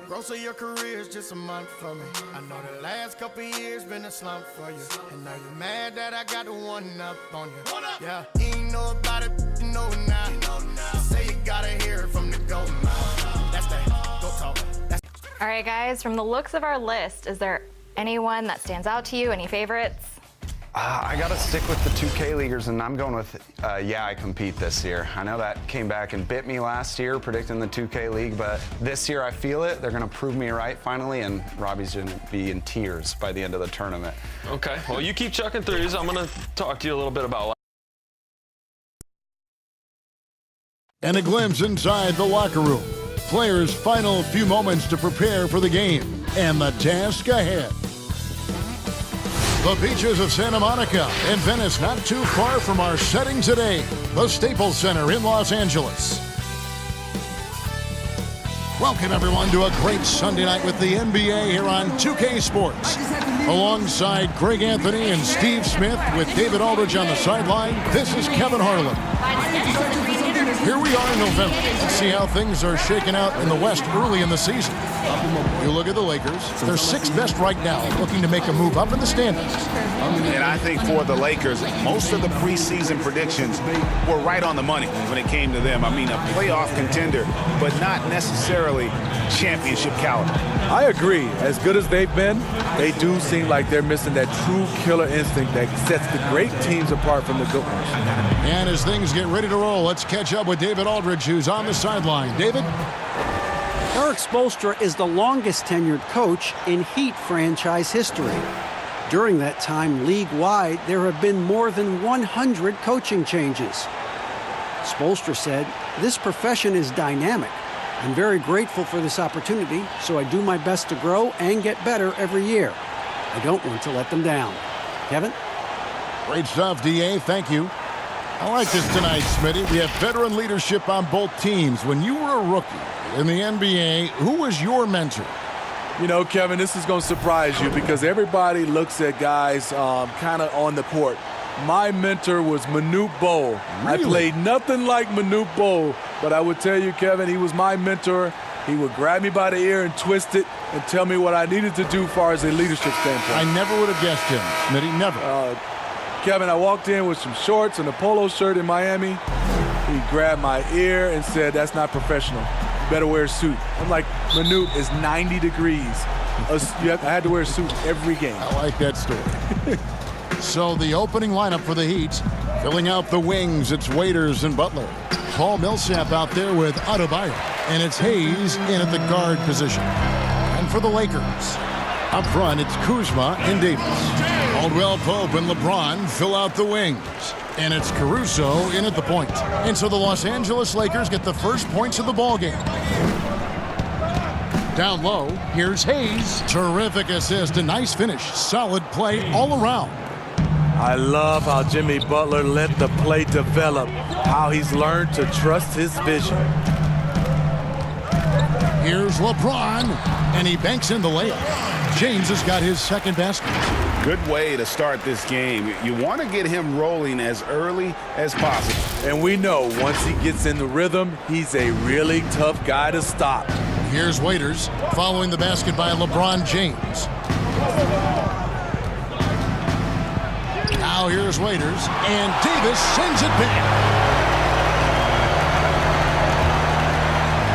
Growth of your career is just a month for me. I know the last couple years been a slump for you. And now you mad that I got the one up on you. Yeah, you ain't know about it, you know now. You say you gotta hear it from the goat mouth. That's that, go talk. All right, guys, from the looks of our list, is there anyone that stands out to you? Any favorites? I got to stick with the 2K leaguers, and I'm going with, yeah, I compete this year. I know that came back and bit me last year, predicting the 2K league, but this year I feel it. They're going to prove me right finally, and Robbie's going to be in tears by the end of the tournament. Okay, well, you keep chucking threes. I'm going to talk to you a little bit about. And a glimpse inside the locker room. Players' final few moments to prepare for the game, and the task ahead. The beaches of Santa Monica and Venice, not too far from our setting today, the Staples Center in Los Angeles. Welcome, everyone, to a great Sunday night with the NBA here on 2K Sports. Alongside Greg Anthony and Steve Smith with David Aldridge on the sideline, this is Kevin Harlan. Here we are in November. Let's see how things are shaking out in the West early in the season. You look at the Lakers. They're sixth best right now, looking to make a move up in the standings. And I think for the Lakers, most of the preseason predictions were right on the money when it came to them. I mean, a playoff contender, but not necessarily championship caliber. I agree. As good as they've been, they do seem like they're missing that true killer instinct that sets the great teams apart from the good ones. And as things get ready to roll, let's catch up with David Aldridge, who's on the sideline. David? Erik Spoelstra is the longest tenured coach in Heat franchise history. During that time, league-wide, there have been more than 100 coaching changes. Spoelstra said, "This profession is dynamic. I'm very grateful for this opportunity, so I do my best to grow and get better every year. I don't want to let them down." Kevin? Great stuff, DA. Thank you. I like this tonight, Smitty. We have veteran leadership on both teams. When you were a rookie in the NBA, who was your mentor? You know, Kevin, this is going to surprise you because everybody looks at guys kind of on the court. My mentor was Manute Bol. Really? I played nothing like Manute Bol, but I would tell you, Kevin, he was my mentor. He would grab me by the ear and twist it and tell me what I needed to do as far as a leadership standpoint. I never would have guessed him, Smitty, never. Kevin, I walked in with some shorts and a polo shirt in Miami. He grabbed my ear and said, "That's not professional. You better wear a suit." I'm like, Manute is 90 degrees. I had to wear a suit every game. I like that story. So the opening lineup for the Heat, filling out the wings, it's Waiters and Butler. Paul Millsap out there with Adebayo, and it's Hayes in at the guard position. And for the Lakers, up front, it's Kuzma and Davis. Caldwell Pope and LeBron fill out the wings. And it's Caruso in at the point. And so the Los Angeles Lakers get the first points of the ballgame. Down low, here's Hayes. Terrific assist, a nice finish. Solid play all around. I love how Jimmy Butler let the play develop, how he's learned to trust his vision. Here's LeBron, and he banks in the layup. James has got his second basket. Good way to start this game. You want to get him rolling as early as possible. And we know once he gets in the rhythm, he's a really tough guy to stop. Here's Waiters, following the basket by LeBron James. Now here's Waiters, and Davis sends it back.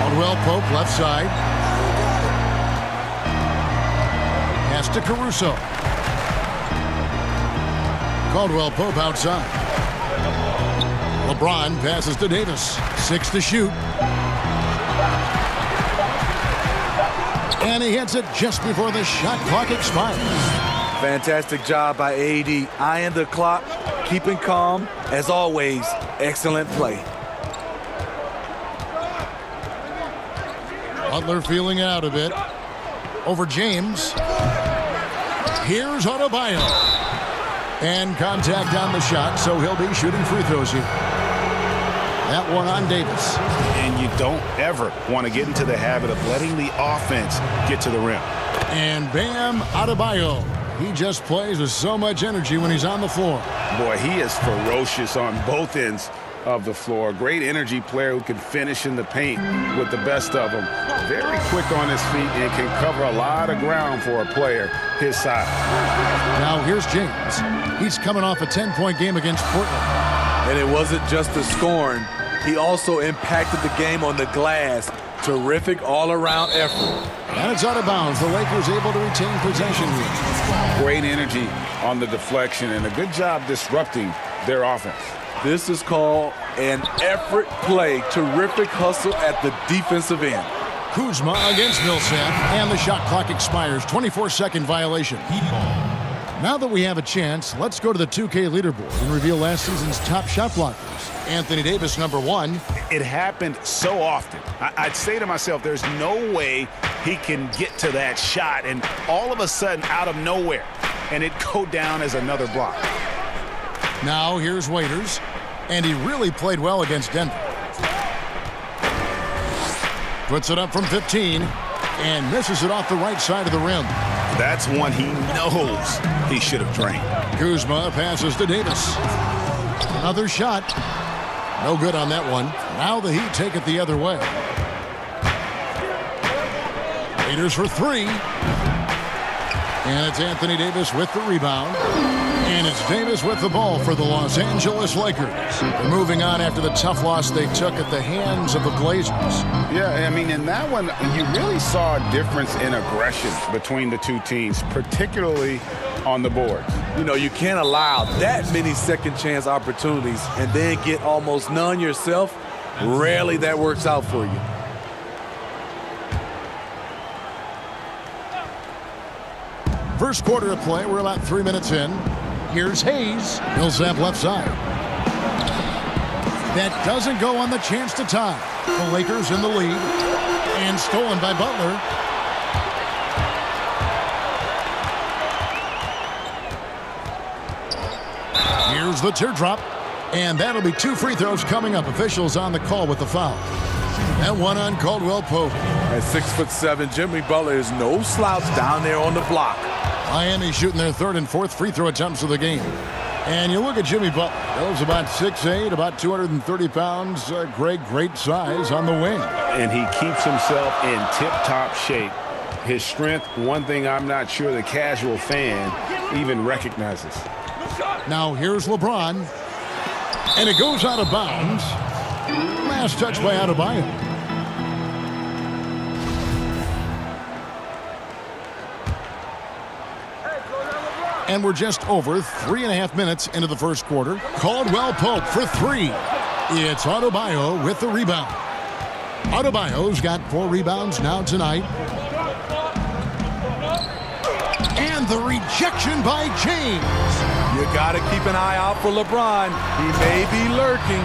Caldwell Pope left side. Pass to Caruso. Caldwell Pope outside. LeBron passes to Davis. 6 to shoot. And he hits it just before the shot clock expires. Fantastic job by AD. Eyeing the clock, keeping calm. As always, excellent play. Butler feeling out a bit. Over James. Here's Adebayo. And contact on the shot, so he'll be shooting free throws here. That one on Davis. And you don't ever want to get into the habit of letting the offense get to the rim. And Bam Adebayo. He just plays with so much energy when he's on the floor. Boy, he is ferocious on both ends of the floor. Great energy player who can finish in the paint with the best of them. Very quick on his feet and can cover a lot of ground for a player his size. Now here's James. He's coming off a 10-point game against Portland. And it wasn't just the scoring. He also impacted the game on the glass. Terrific all-around effort. And it's out of bounds. The Lakers able to retain possession here. Great energy on the deflection and a good job disrupting their offense. This is called an effort play. Terrific hustle at the defensive end. Kuzma against Millsap, and the shot clock expires. 24-second violation. Now that we have a chance, let's go to the 2K leaderboard and reveal last season's top shot blockers. Anthony Davis, #1. It happened so often. I'd say to myself, there's no way he can get to that shot, and all of a sudden, out of nowhere, and it go down as another block. Now here's Waiters, and he really played well against Denver. Puts it up from 15 and misses it off the right side of the rim. That's one he knows he should have drained. Kuzma passes to Davis. Another shot. No good on that one. Now the Heat take it the other way. Waiters for 3. And it's Anthony Davis with the rebound. And it's Davis with the ball for the Los Angeles Lakers. They're moving on after the tough loss they took at the hands of the Blazers. Yeah, I mean, in that one, you really saw a difference in aggression between the two teams, particularly on the boards. You know, you can't allow that many second chance opportunities and then get almost none yourself. Rarely that works out for you. First quarter of play, we're about 3 minutes in. Here's Hayes. Millsap left side. That doesn't go on the chance to tie. The Lakers in the lead. And stolen by Butler. Here's the teardrop. And that'll be 2 free throws coming up. Officials on the call with the foul. That one on Caldwell Pope. At 6'7", Jimmy Butler is no slouch down there on the block. Miami shooting their 3rd and 4th free throw attempts of the game. And you look at Jimmy Butler. He's about 6'8", about 230 pounds. Great size on the wing. And he keeps himself in tip-top shape. His strength, one thing I'm not sure the casual fan even recognizes. Now here's LeBron. And it goes out of bounds. Last touch by Adebayo. And we're just over 3.5 minutes into the first quarter. Caldwell Pope for 3. It's Adebayo with the rebound. Adebayo's got 4 rebounds now tonight. And the rejection by James. You got to keep an eye out for LeBron. He may be lurking.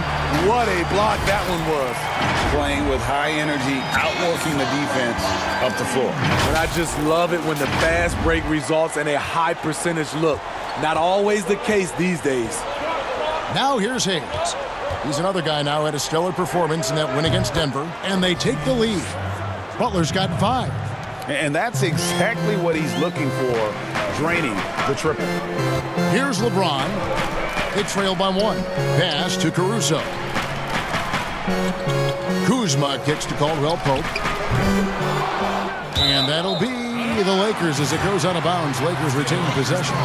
What a block that one was. Playing with high energy, outworking the defense up the floor. And I just love it when the fast break results in a high percentage look. Not always the case these days. Now here's Hayes. He's another guy now had a stellar performance in that win against Denver, and they take the lead. Butler's got 5. And that's exactly what he's looking for, draining the triple. Here's LeBron. They trail by 1. Pass to Caruso. Kuzma kicks to Caldwell Pope. And that'll be the Lakers as it goes out of bounds. Lakers retain possession.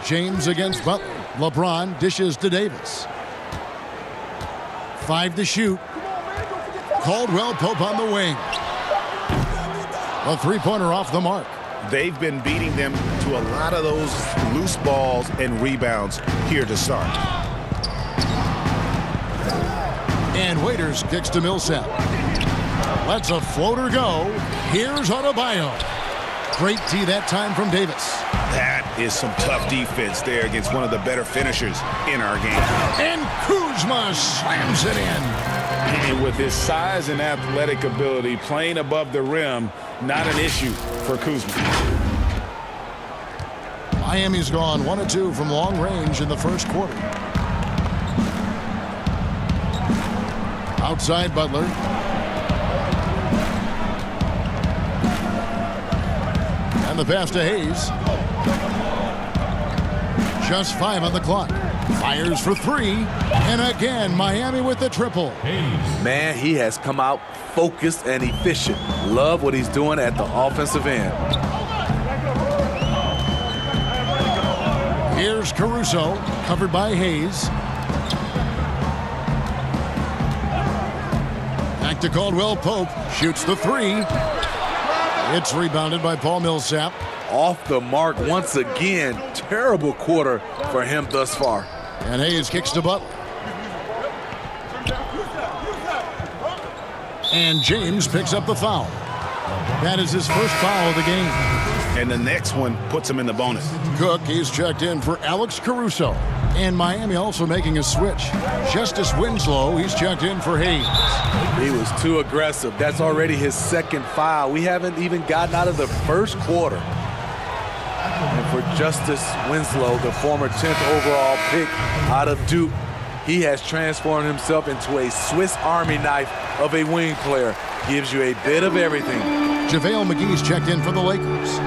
James against Butler. LeBron dishes to Davis. 5 to shoot. Caldwell Pope on the wing. A 3-pointer off the mark. They've been beating them to a lot of those loose balls and rebounds here to start. And Waiters kicks to Millsap. Lets a floater go. Here's Adebayo. Great tee that time from Davis. That is some tough defense there against one of the better finishers in our game. And Kuzma slams it in. And with his size and athletic ability, playing above the rim, not an issue for Kuzma. Miami's gone 1 of 2 from long range in the first quarter. Outside Butler. And the pass to Hayes. Just 5 on the clock. Fires for 3. And again, Miami with the triple. Man, he has come out focused and efficient. Love what he's doing at the offensive end. Here's Caruso, covered by Hayes. Back to Caldwell Pope, shoots the 3. It's rebounded by Paul Millsap. Off the mark once again. Terrible quarter for him thus far. And Hayes kicks to Butler. And James picks up the foul. That is his first foul of the game. And the next one puts him in the bonus. Cook, he's checked in for Alex Caruso. And Miami also making a switch. Justice Winslow, he's checked in for Hayes. He was too aggressive. That's already his second foul. We haven't even gotten out of the first quarter. And for Justice Winslow, the former 10th overall pick out of Duke, he has transformed himself into a Swiss Army knife of a wing player. Gives you a bit of everything. JaVale McGee's checked in for the Lakers.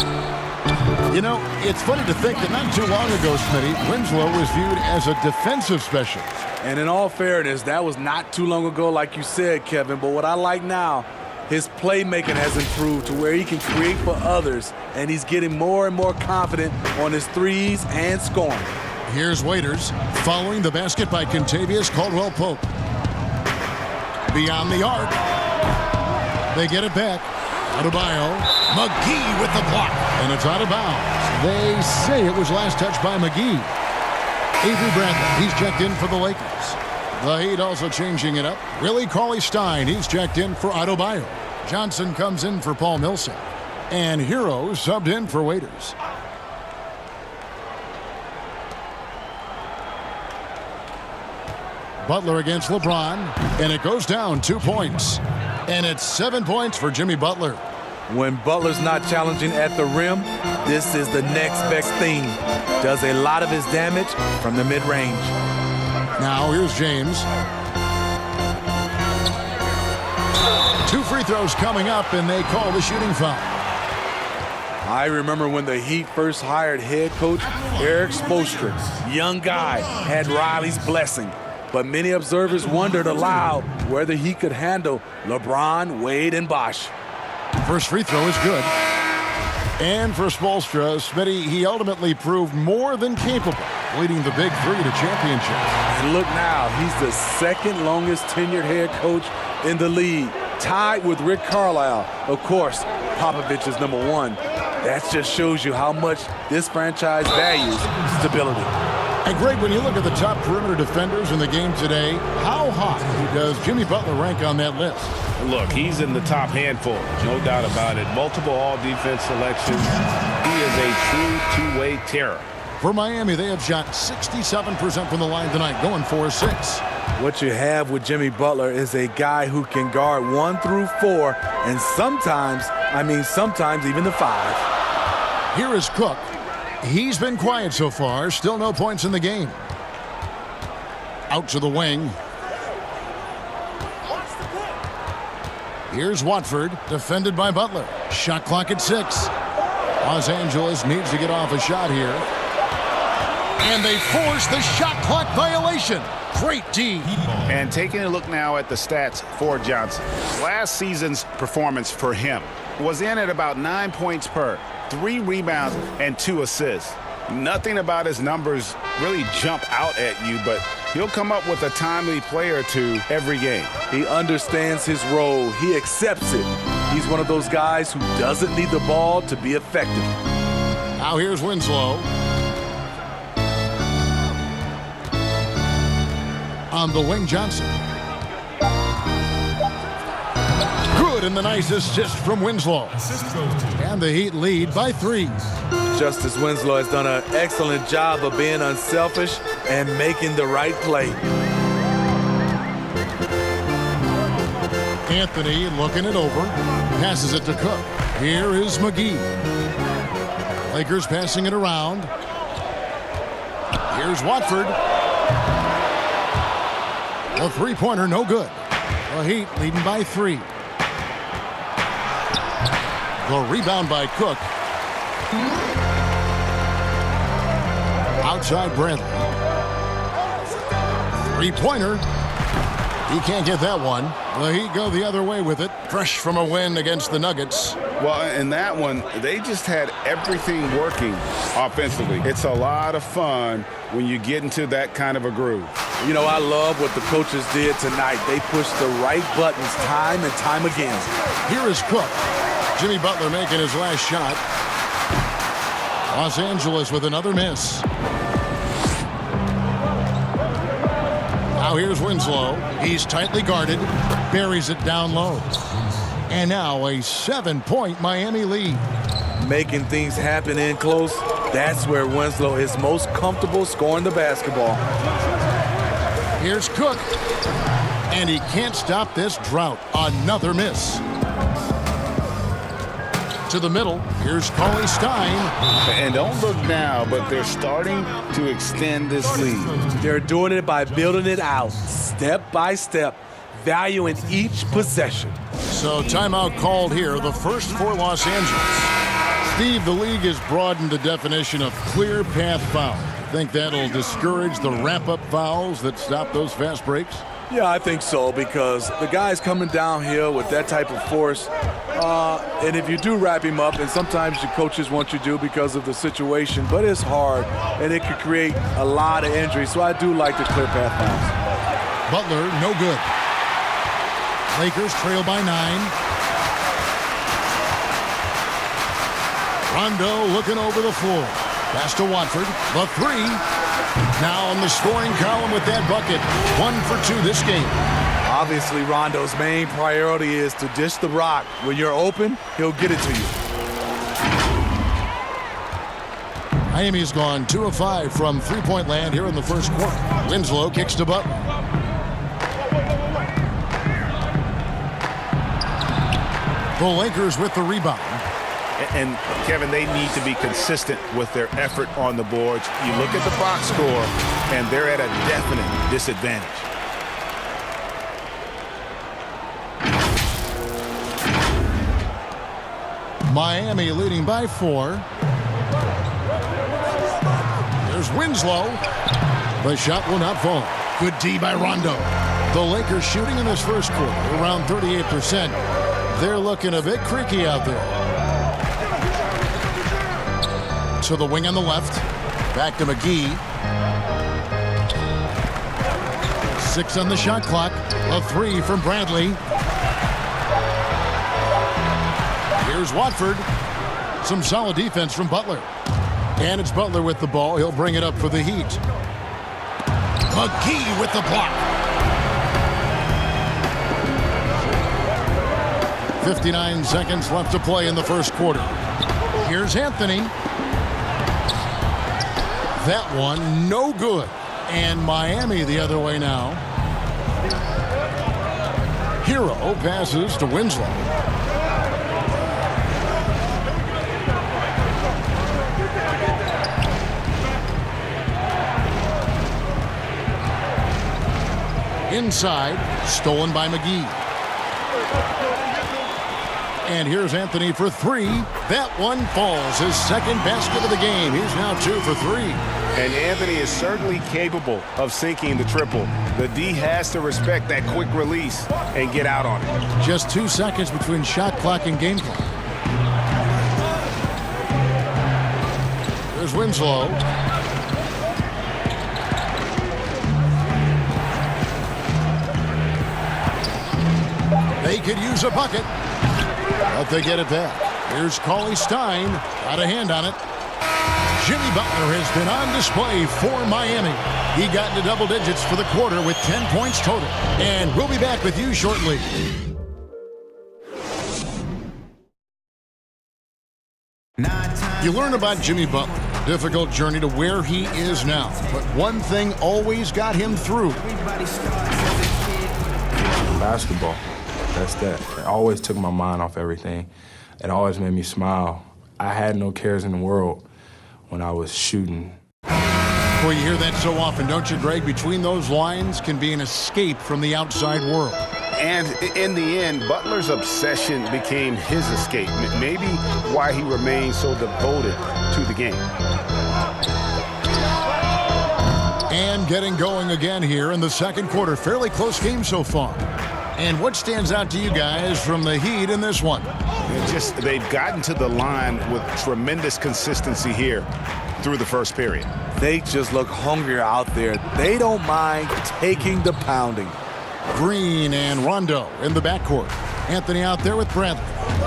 You know, it's funny to think that not too long ago, Smitty, Winslow was viewed as a defensive specialist. And in all fairness, that was not too long ago, like you said, Kevin. But what I like now, his playmaking has improved to where he can create for others, and he's getting more and more confident on his threes and scoring. Here's Waiters, following the basket by Kentavious Caldwell-Pope. Beyond the arc. They get it back. Adebayo. McGee with the block. And it's out of bounds. They say it was last touched by McGee. Avery Bradley, he's checked in for the Lakers. The Heat also changing it up. Willie Cauley-Stein, he's checked in for Adebayo. Johnson comes in for Paul Millsap. And Hero subbed in for Waiters. Butler against LeBron, and it goes down 2 points. And it's 7 points for Jimmy Butler. When Butler's not challenging at the rim, this is the next best thing. Does a lot of his damage from the mid-range. Now here's James. 2 free throws coming up, and they call the shooting foul. I remember when the Heat first hired head coach Eric Spoelstra. Young guy, had Riley's blessing. But many observers wondered aloud whether he could handle LeBron, Wade, and Bosh. First free throw is good. And for Spoelstra, Smitty, he ultimately proved more than capable, leading the Big Three to championships. And look now, he's the second longest tenured head coach in the league, tied with Rick Carlisle. Of course, Popovich is number 1. That just shows you how much this franchise values stability. And Greg, when you look at the top perimeter defenders in the game today, how high does Jimmy Butler rank on that list? Look, he's in the top handful, no doubt about it. Multiple all-defense selections. He is a true two-way terror. For Miami, they have shot 67% from the line tonight, going 4-6. What you have with Jimmy Butler is a guy who can guard 1 through 4, and sometimes even the 5. Here is Cook. He's been quiet so far. Still no points in the game. Out to the wing. Here's Watford, defended by Butler. Shot clock at 6. Los Angeles needs to get off a shot here. And they force the shot clock violation. Great D. And taking a look now at the stats for Johnson. Last season's performance for him was in at about 9 points per, 3 rebounds, and 2 assists. Nothing about his numbers really jump out at you, but he'll come up with a timely play or two every game. He understands his role. He accepts it. He's one of those guys who doesn't need the ball to be effective. Now here's Winslow. On the wing, Johnson. Good, and the nice assist from Winslow. And the Heat lead by 3. Justice Winslow has done an excellent job of being unselfish and making the right play. Anthony looking it over. Passes it to Cook. Here is McGee. Lakers passing it around. Here's Watford. The three-pointer, no good. The Heat leading by 3. The rebound by Cook. Outside Bradley. Three-pointer. He can't get that one. The Heat go the other way with it. Fresh from a win against the Nuggets. Well, in that one, they just had everything working offensively. It's a lot of fun when you get into that kind of a groove. You know, I love what the coaches did tonight. They pushed the right buttons time and time again. Here is Cook. Jimmy Butler making his last shot. Los Angeles with another miss. Now here's Winslow. He's tightly guarded. Buries it down low. And now a 7-point Miami lead. Making things happen in close, that's where Winslow is most comfortable scoring the basketball. Here's Cook. And he can't stop this drought. Another miss. To the middle. Here's Cauley Stein. And don't look now, but they're starting to extend this lead. They're doing it by building it out, step by step, valuing each possession. So timeout called here, the first for Los Angeles. Steve, the league has broadened the definition of clear path foul. Think that'll discourage the wrap-up fouls that stop those fast breaks? Yeah, I think so, because the guy's coming downhill with that type of force. And if you do wrap him up, and sometimes your coaches want you to because of the situation, but it's hard, and it could create a lot of injuries. So I do like the clear path fouls. Butler, no good. Lakers trail by 9. Rondo looking over the floor. Pass to Watford. The three. Now on the scoring column with that bucket. 1 for 2 this game. Obviously, Rondo's main priority is to dish the rock. When you're open, he'll get it to you. Miami's gone 2 of 5 from three-point land here in the first quarter. Winslow kicks to Butler. The Lakers with the rebound. And, Kevin, they need to be consistent with their effort on the boards. You look at the box score, and they're at a definite disadvantage. Miami leading by 4. There's Winslow. The shot will not fall. Good D by Rondo. The Lakers shooting in this first quarter around 38%. They're looking a bit creaky out there. To the wing on the left. Back to McGee. 6 on the shot clock. A 3 from Bradley. Here's Watford. Some solid defense from Butler. And it's Butler with the ball. He'll bring it up for the Heat. McGee with the block. 59 seconds left to play in the first quarter. Here's Anthony. That one, no good. And Miami the other way now. Hero passes to Winslow. Inside, stolen by McGee. And here's Anthony for 3. That one falls. His second basket of the game. He's now 2 for 3. And Anthony is certainly capable of sinking the triple. The D has to respect that quick release and get out on it. Just 2 seconds between shot clock and game clock. There's Winslow. They could use a bucket, but they get it back. Here's Cauley Stein. Got a hand on it. Jimmy Butler has been on display for Miami. He got into double digits for the quarter with 10 points total. And we'll be back with you shortly. You learn about Jimmy Butler. Difficult journey to where he is now. But one thing always got him through. Basketball. That's that. It always took my mind off everything. It always made me smile. I had no cares in the world when I was shooting. Well, you hear that so often, don't you, Greg? Between those lines can be an escape from the outside world. And in the end, Butler's obsession became his escape. Maybe why he remained so devoted to the game. And getting going again here in the second quarter. Fairly close game so far. And what stands out to you guys from the Heat in this one? They've gotten to the line with tremendous consistency here through the first period. They just look hungrier out there. They don't mind taking the pounding. Green and Rondo in the backcourt. Anthony out there with Bradley.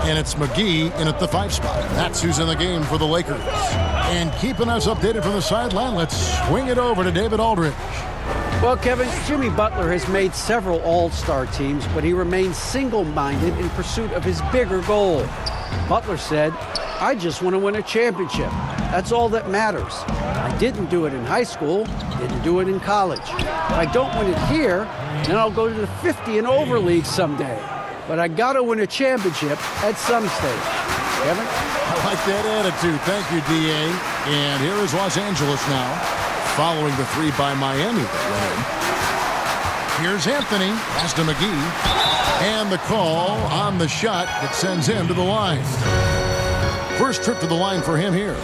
And it's McGee in at the 5 spot. That's who's in the game for the Lakers. And keeping us updated from the sideline, let's swing it over to David Aldridge. Well, Kevin, Jimmy Butler has made several all-star teams, but he remains single-minded in pursuit of his bigger goal. Butler said, "I just want to win a championship. That's all that matters. I didn't do it in high school, didn't do it in college. If I don't win it here, then I'll go to the 50 and over league someday. But I got to win a championship at some stage." Kevin? I like that attitude. Thank you, D.A. And here is Los Angeles now, following the 3 by Miami. Here's Anthony. Pass to McGee. And the call on the shot that sends him to the line. First trip to the line for him here.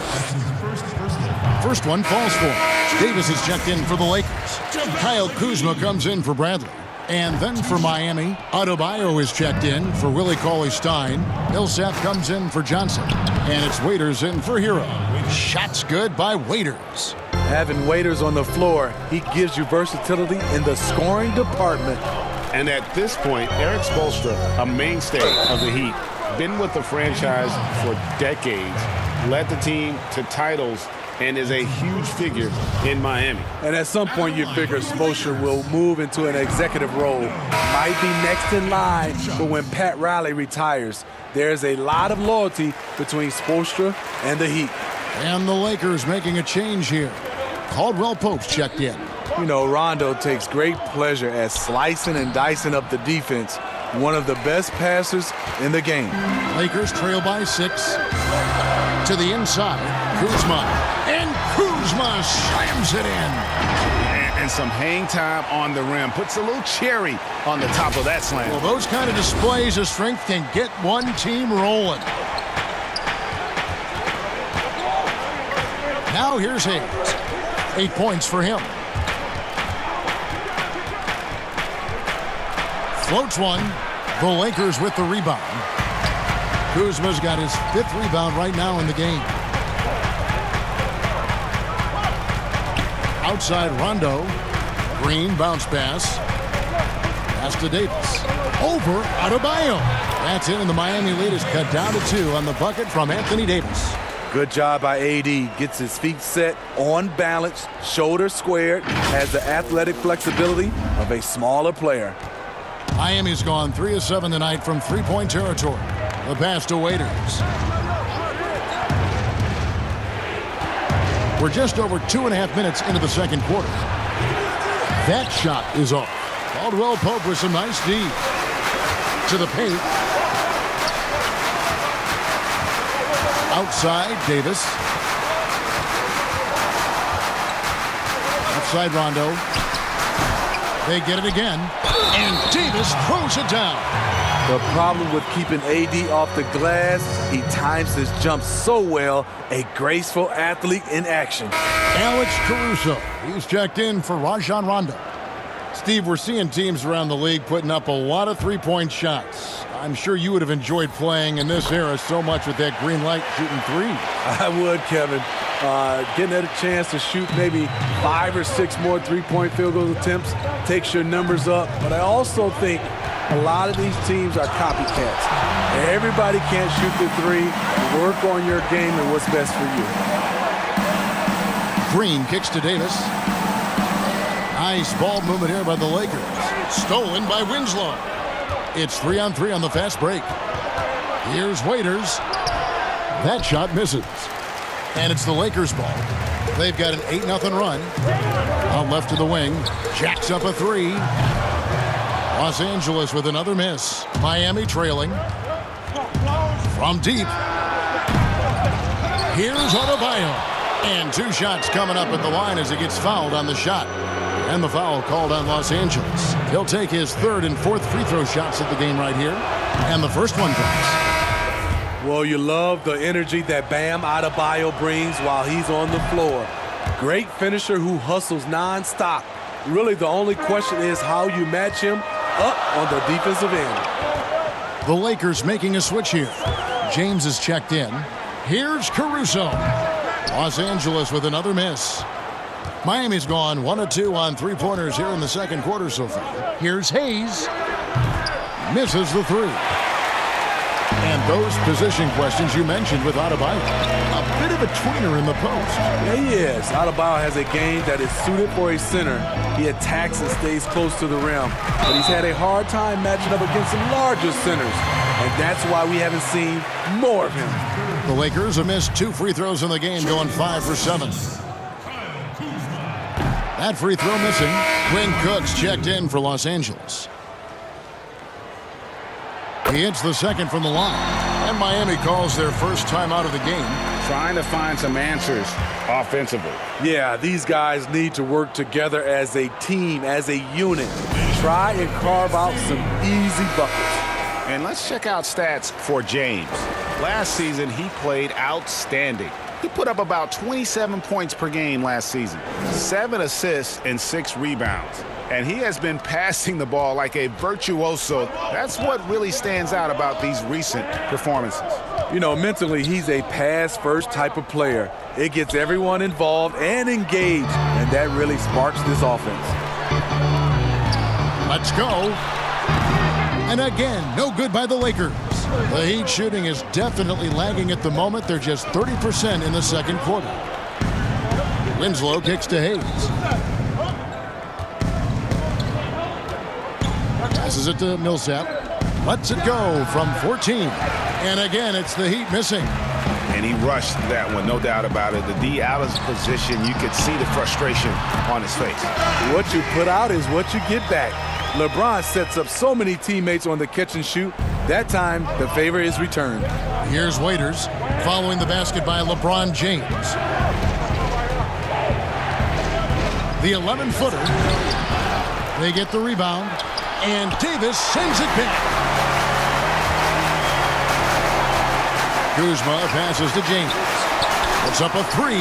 First one falls for him. Davis is checked in for the Lakers. Kyle Kuzma comes in for Bradley. And then for Miami, Adebayo is checked in for Willie Cauley-Stein. Millsap comes in for Johnson. And it's Waiters in for Hero. Shots good by Waiters. Having Waiters on the floor, he gives you versatility in the scoring department. And at this point, Eric Spoelstra, a mainstay of the Heat, been with the franchise for decades, led the team to titles, and is a huge figure in Miami. And at some point, you figure Spoelstra will move into an executive role. Might be next in line for when Pat Riley retires. There's a lot of loyalty between Spoelstra and the Heat. And the Lakers making a change here. Caldwell Pope's checked in. You know, Rondo takes great pleasure at slicing and dicing up the defense. One of the best passers in the game. Lakers trail by 6. To the inside, Kuzma. And Kuzma slams it in. And some hang time on the rim. Puts a little cherry on the top of that slam. Well, those kind of displays of strength can get one team rolling. Now here's Hayes. 8 points for him. Floats one. The Lakers with the rebound. Kuzma's got his 5th rebound right now in the game. Outside Rondo. Green bounce pass. Pass to Davis. Over Adebayo. That's it, and the Miami lead is cut down to 2 on the bucket from Anthony Davis. Good job by AD. Gets his feet set, on balance, shoulders squared, has the athletic flexibility of a smaller player. Miami's gone 3 of 7 tonight from 3-point territory. The pass to Waiters. We're just over 2.5 minutes into the second quarter. That shot is off. Caldwell Pope with some nice D. To the paint. Outside, Davis. Outside, Rondo. They get it again. And Davis throws it down. The problem with keeping AD off the glass, he times his jump so well. A graceful athlete in action. Alex Caruso. He's checked in for Rajon Rondo. Steve, we're seeing teams around the league putting up a lot of 3-point shots. I'm sure you would have enjoyed playing in this era so much with that green light shooting 3. I would, Kevin. Getting a chance to shoot maybe 5 or 6 more 3-point field goal attempts takes your numbers up. But I also think a lot of these teams are copycats. Everybody can't shoot the 3. Work on your game and what's best for you. Green kicks to Davis. Nice ball movement here by the Lakers. Stolen by Winslow. It's 3-on-3 on the fast break. Here's Waiters. That shot misses. And it's the Lakers' ball. They've got an 8-0 run. Out left of the wing. Jacks up a 3. Los Angeles with another miss. Miami trailing. From deep. Here's Adebayo. And 2 shots coming up at the line as he gets fouled on the shot. And the foul called on Los Angeles. He'll take his third and fourth free throw shots of the game right here. And the first one drops. Well, you love the energy that Bam Adebayo brings while he's on the floor. Great finisher who hustles nonstop. Really, the only question is how you match him up on the defensive end. The Lakers making a switch here. James is checked in. Here's Caruso. Los Angeles with another miss. Miami's gone 1 of 2 on three-pointers here in the second quarter so far. Here's Hayes. Misses the three. And those position questions you mentioned with Adebayo. A bit of a tweener in the post. Yeah, he is. Adebayo has a game that is suited for a center. He attacks and stays close to the rim. But he's had a hard time matching up against some larger centers. And that's why we haven't seen more of him. The Lakers have missed 2 free throws in the game, going 5 for 7. That free throw missing. Quinn Cook's checked in for Los Angeles. He hits the second from the line. And Miami calls their first time out of the game. Trying to find some answers offensively. Yeah, these guys need to work together as a team, as a unit. Try and carve out some easy buckets. And let's check out stats for James. Last season, he played outstanding. He put up about 27 points per game last season, 7 assists and 6 rebounds. And he has been passing the ball like a virtuoso. That's what really stands out about these recent performances. You know, mentally, he's a pass-first type of player. It gets everyone involved and engaged, and that really sparks this offense. Let's go. And again, no good by the Lakers. The Heat shooting is definitely lagging at the moment. They're just 30% in the second quarter. Winslow kicks to Hayes. Passes it to Millsap. Lets it go from 14. And again, it's the Heat missing. And he rushed that one, no doubt about it. The D out of position, you could see the frustration on his face. What you put out is what you get back. LeBron sets up so many teammates on the catch and shoot. That time, the favor is returned. Here's Waiters following the basket by LeBron James. The 11-footer. They get the rebound, and Davis sends it back. Kuzma passes to James. Puts up a 3.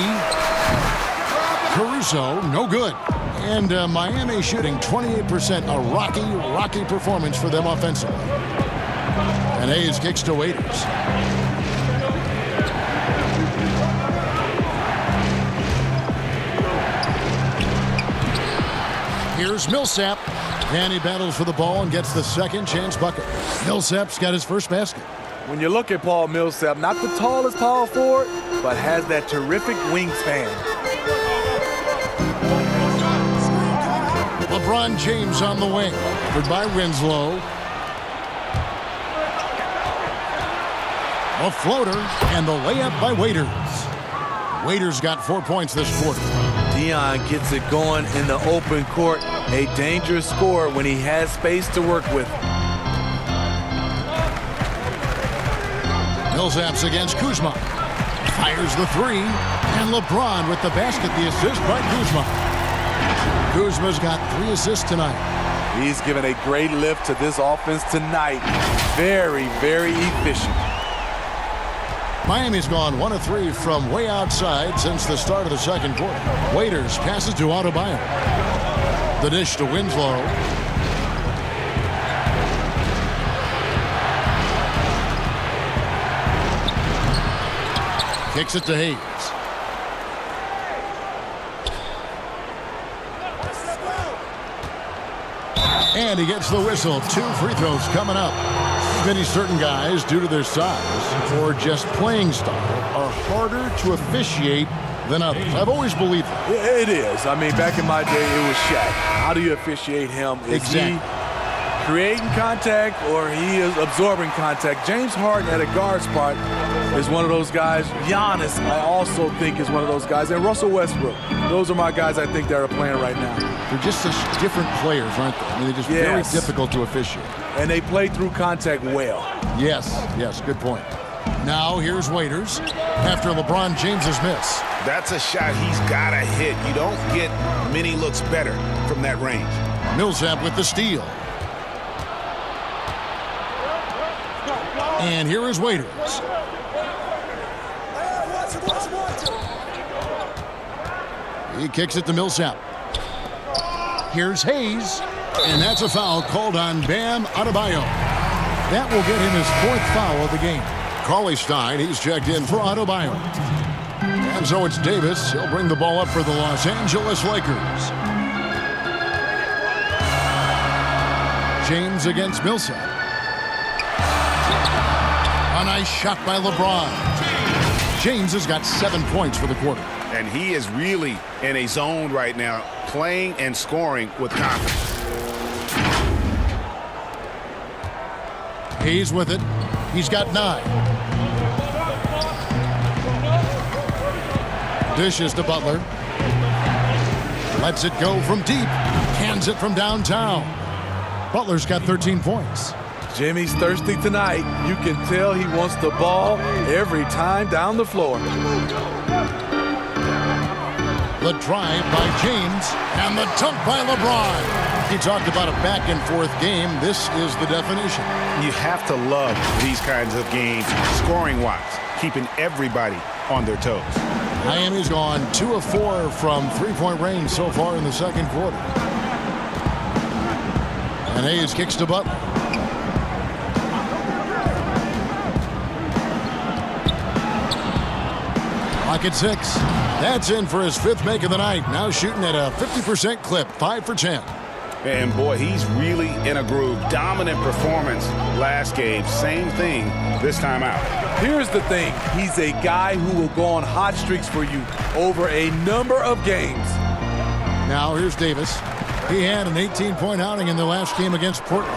Caruso, no good. And Miami shooting 28%, a rocky performance for them offensively. And Hayes kicks to Waiters. Here's Millsap. And he battles for the ball and gets the second chance bucket. Millsap's got his first basket. When you look at Paul Millsap, not the tallest power forward, but has that terrific wingspan. LeBron James on the wing. Goodbye, Winslow. A floater and the layup by Waiters. Waiters got 4 points this quarter. Dion gets it going in the open court. A dangerous scorer when he has space to work with. Millsap's against Kuzma. Fires the 3. And LeBron with the basket, the assist by Kuzma. Kuzma's got 3 assists tonight. He's given a great lift to this offense tonight. Very, very efficient. Miami's gone 1 of 3 from way outside since the start of the second quarter. Waiters passes to Adebayo. The dish to Winslow. Kicks it to Hayes. And he gets the whistle. 2 free throws coming up. Many certain guys, due to their size or just playing style, are harder to officiate than others. I've always believed that. It is. I mean, back in my day, it was Shaq. How do you officiate him? Is he creating contact or he is absorbing contact? James Harden at a guard spot is one of those guys. Giannis, I also think, is one of those guys. And Russell Westbrook. Those are my guys I think that are playing right now. They're just such different players, aren't they? I mean, they're just very difficult to officiate. And they play through contact well. Yes, good point. Now here's Waiters after LeBron James's miss. That's a shot he's got to hit. You don't get many looks better from that range. Millsap with the steal. And here is Waiters. He kicks it to Millsap. Here's Hayes. And that's a foul called on Bam Adebayo. That will get him his 4th foul of the game. Cauley-Stein, he's checked in for Adebayo. And so it's Davis. He'll bring the ball up for the Los Angeles Lakers. James against Millsap. A nice shot by LeBron. James has got 7 points for the quarter. And he is really in a zone right now, playing and scoring with confidence. Hayes with it. He's got 9. Dishes to Butler. Lets it go from deep. Hands it from downtown. Butler's got 13 points. Jimmy's thirsty tonight. You can tell he wants the ball every time down the floor. The drive by James and the dunk by LeBron. He talked about a back-and-forth game. This is the definition. You have to love these kinds of games, scoring-wise, keeping everybody on their toes. Miami's gone 2 of 4 from three-point range so far in the second quarter. And Hayes kicks to Butler. Clock at 6. That's in for his 5th make of the night. Now shooting at a 50% clip, 5 for 10. And boy, he's really in a groove. Dominant performance last game. Same thing this time out. Here's the thing. He's a guy who will go on hot streaks for you over a number of games. Now here's Davis. He had an 18-point outing in their last game against Portland.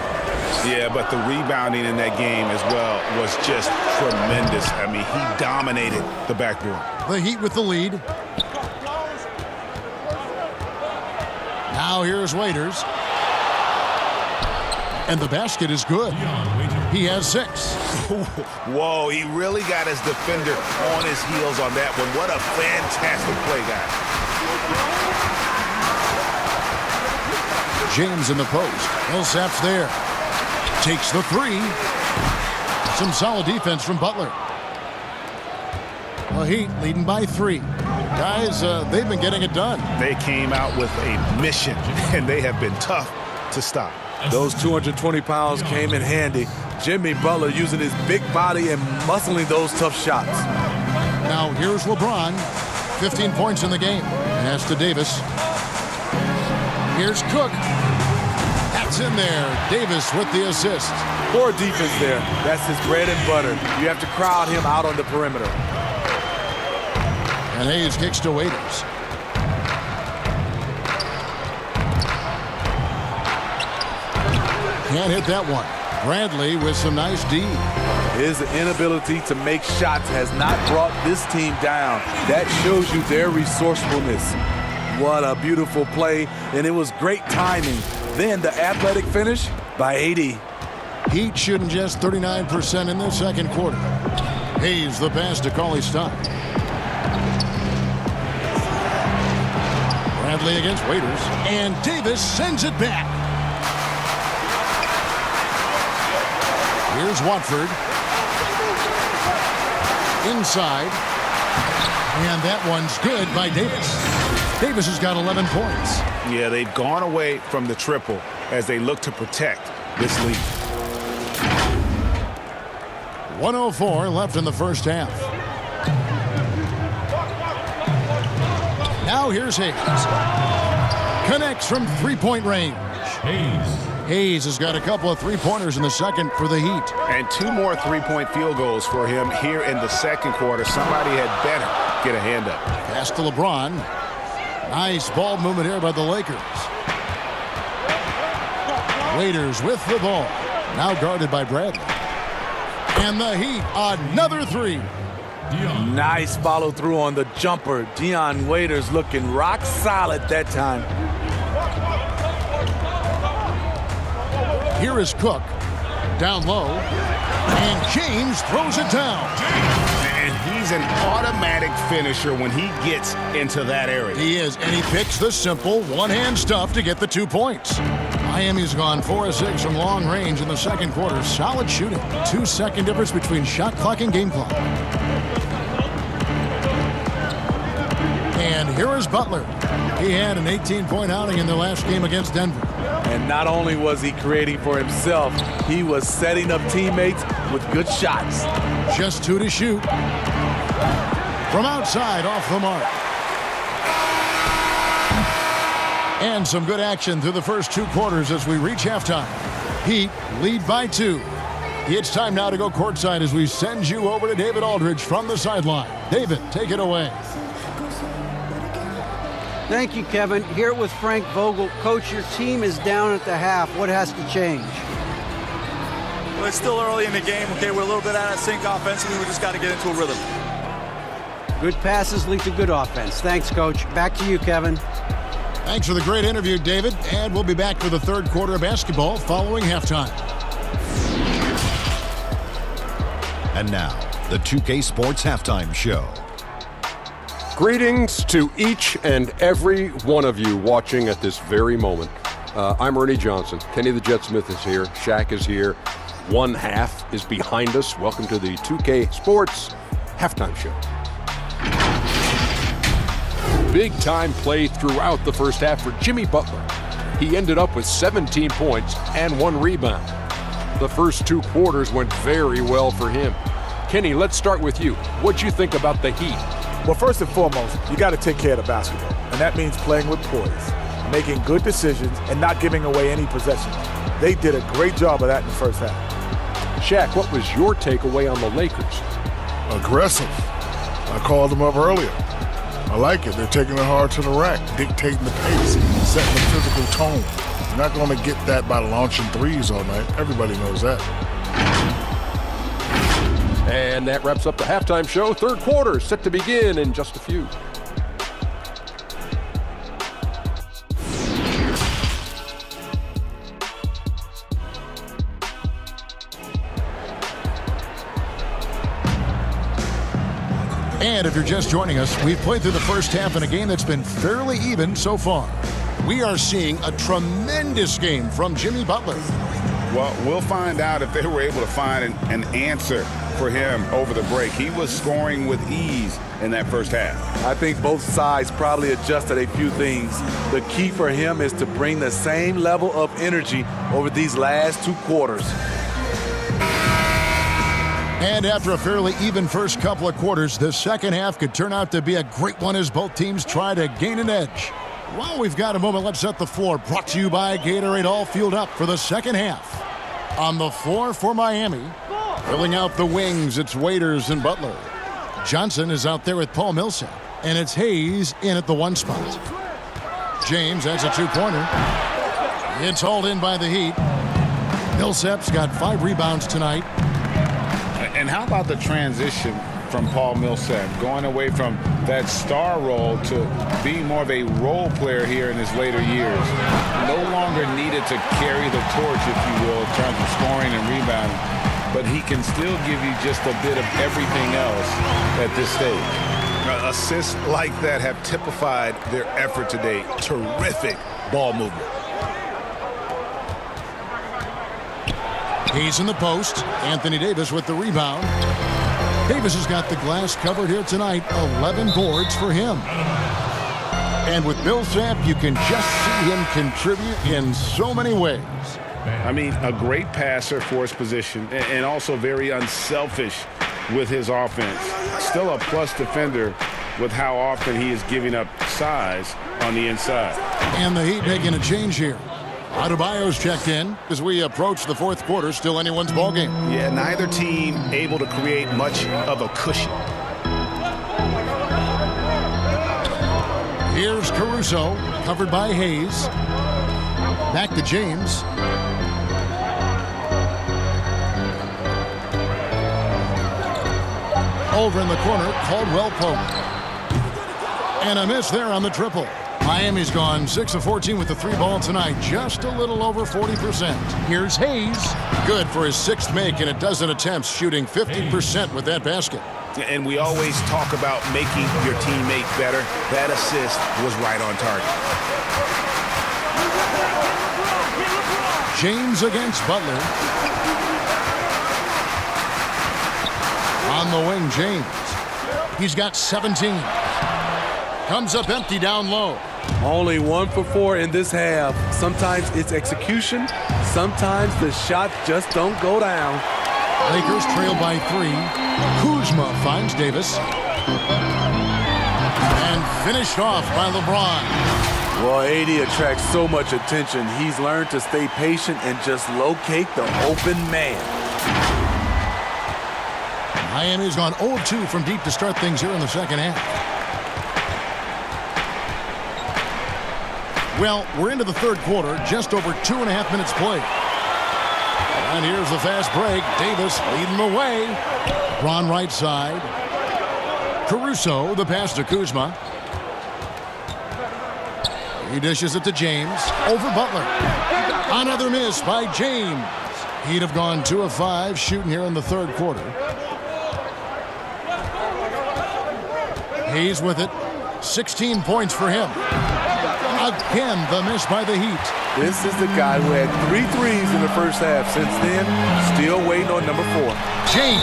Yeah, but the rebounding in that game as well was just tremendous. I mean, he dominated the backboard. The Heat with the lead. Now here's Waiters. And the basket is good. He has 6. Whoa, he really got his defender on his heels on that one. What a fantastic play, guys. James in the post. Millsap's there. Takes the 3. Some solid defense from Butler. The Heat leading by 3. Guys, they've been getting it done. They came out with a mission, and they have been tough to stop. Those 220 pounds came in handy. Jimmy Butler using his big body and muscling those tough shots. Now here's LeBron. 15 points in the game. Pass to Davis. Here's Cook. That's in there. Davis with the assist. Poor defense there. That's his bread and butter. You have to crowd him out on the perimeter. And Hayes kicks to Waiters. Can't hit that one. Bradley with some nice D. His inability to make shots has not brought this team down. That shows you their resourcefulness. What a beautiful play, and it was great timing. Then the athletic finish by AD. Heat shooting just 39% in the second quarter. Hayes the pass to Cauley-Stein. Bradley against Waiters. And Davis sends it back. Here's Watford. Inside. And that one's good by Davis. Davis has got 11 points. Yeah, they've gone away from the triple as they look to protect this lead. 104 left in the first half. Now here's Hayes. Connects from three-point range. Hayes has got a couple of three-pointers in the second for the Heat. And 2 more three-point field goals for him here in the second quarter. Somebody had better get a hand up. Pass to LeBron. Nice ball movement here by the Lakers. Waiters with the ball. Now guarded by Bradley. And the Heat, another 3. Nice follow through on the jumper. Dion Waiters looking rock solid that time. Here is Cook. Down low. And James throws it down. And he's an automatic finisher when he gets into that area. He is, and he picks the simple one-hand stuff to get the 2 points. Miami's gone 4 of 6 from long range in the second quarter. Solid shooting. 2-second difference between shot clock and game clock. And here is Butler. He had an 18-point outing in their last game against Denver. And not only was he creating for himself, he was setting up teammates with good shots. Just 2 to shoot. From outside, off the mark. And some good action through the first 2 quarters as we reach halftime. Heat lead by 2. It's time now to go courtside as we send you over to David Aldridge from the sideline. David, take it away. Thank you, Kevin. Here with Frank Vogel. Coach, your team is down at the half. What has to change? Well, it's still early in the game. Okay, we're a little bit out of sync offensively. We just got to get into a rhythm. Good passes lead to good offense. Thanks, Coach. Back to you, Kevin. Thanks for the great interview, David. And we'll be back for the third quarter of basketball following halftime. And now, the 2K Sports Halftime Show. Greetings to each and every one of you watching at this very moment. I'm Ernie Johnson. Kenny the Jet Smith is here. Shaq is here. One half is behind us. Welcome to the 2K Sports Halftime Show. Big time play throughout the first half for Jimmy Butler. He ended up with 17 points and 1 rebound. The first 2 quarters went very well for him. Kenny, let's start with you. What'd you think about the Heat? Well, first and foremost, you got to take care of the basketball, and that means playing with poise, making good decisions, and not giving away any possessions. They did a great job of that in the first half. Shaq, what was your takeaway on the Lakers? Aggressive. I called them up earlier. I like it. They're taking it hard to the rack, dictating the pace, setting the physical tone. You're not going to get that by launching threes all night. Everybody knows that. And that wraps up the halftime show. Third quarter set to begin in just a few. And if you're just joining us, we've played through the first half in a game that's been fairly even so far. We are seeing a tremendous game from Jimmy Butler. Well, we'll find out if they were able to find an answer for him over the break. He was scoring with ease in that first half. I think both sides probably adjusted a few things. The key for him is to bring the same level of energy over these last 2 quarters. And after a fairly even first couple of quarters, the second half could turn out to be a great one as both teams try to gain an edge. While we've got a moment, let's set the floor. Brought to you by Gatorade, all fueled up for the second half. On the floor for Miami, filling out the wings, it's Waiters and Butler. Johnson is out there with Paul Millsap, and it's Hayes in at the 1 spot. James, that's a 2-pointer. It's hauled in by the Heat. Millsap's got 5 rebounds tonight. And how about the transition from Paul Millsap, going away from that star role to being more of a role player here in his later years. No longer needed to carry the torch, if you will, in terms of scoring and rebounding, but he can still give you just a bit of everything else at this stage. Assists like that have typified their effort today. Terrific ball movement. He's in the post. Anthony Davis with the rebound. Davis has got the glass covered here tonight. 11 boards for him. And with Millsap, you can just see him contribute in so many ways. I mean, a great passer for his position and also very unselfish with his offense. Still a plus defender with how often he is giving up size on the inside. And the Heat making a change here. Adebayo's checked in as we approach the fourth quarter. Still anyone's ballgame. Yeah, neither team able to create much of a cushion. Here's Caruso, covered by Hayes. Back to James. Over in the corner, Caldwell Pope. And a miss there on the triple. Miami's gone 6 of 14 with the 3-ball tonight, just a little over 40%. Here's Hayes. Good for his 6th make and a dozen attempts, shooting 50% with that basket. And we always talk about making your teammate better. That assist was right on target. James against Butler. On the wing, James. He's got 17. Comes up empty down low. Only 1 for 4 in this half. Sometimes it's execution. Sometimes the shots just don't go down. Lakers trail by 3. Kuzma finds Davis. And finished off by LeBron. Well, AD attracts so much attention. He's learned to stay patient and just locate the open man. Miami's gone 0-2 from deep to start things here in the second half. Well, we're into the third quarter, just over 2.5 minutes played. And here's the fast break. Davis leading the way. Ron right side. Caruso, the pass to Kuzma. He dishes it to James. Over Butler. Another miss by James. He'd have gone 2 of 5 shooting here in the third quarter. Hayes with it. 16 points for him. Again, the miss by the Heat. This is the guy who had 3 threes in the first half. Since then, still waiting on number 4. James.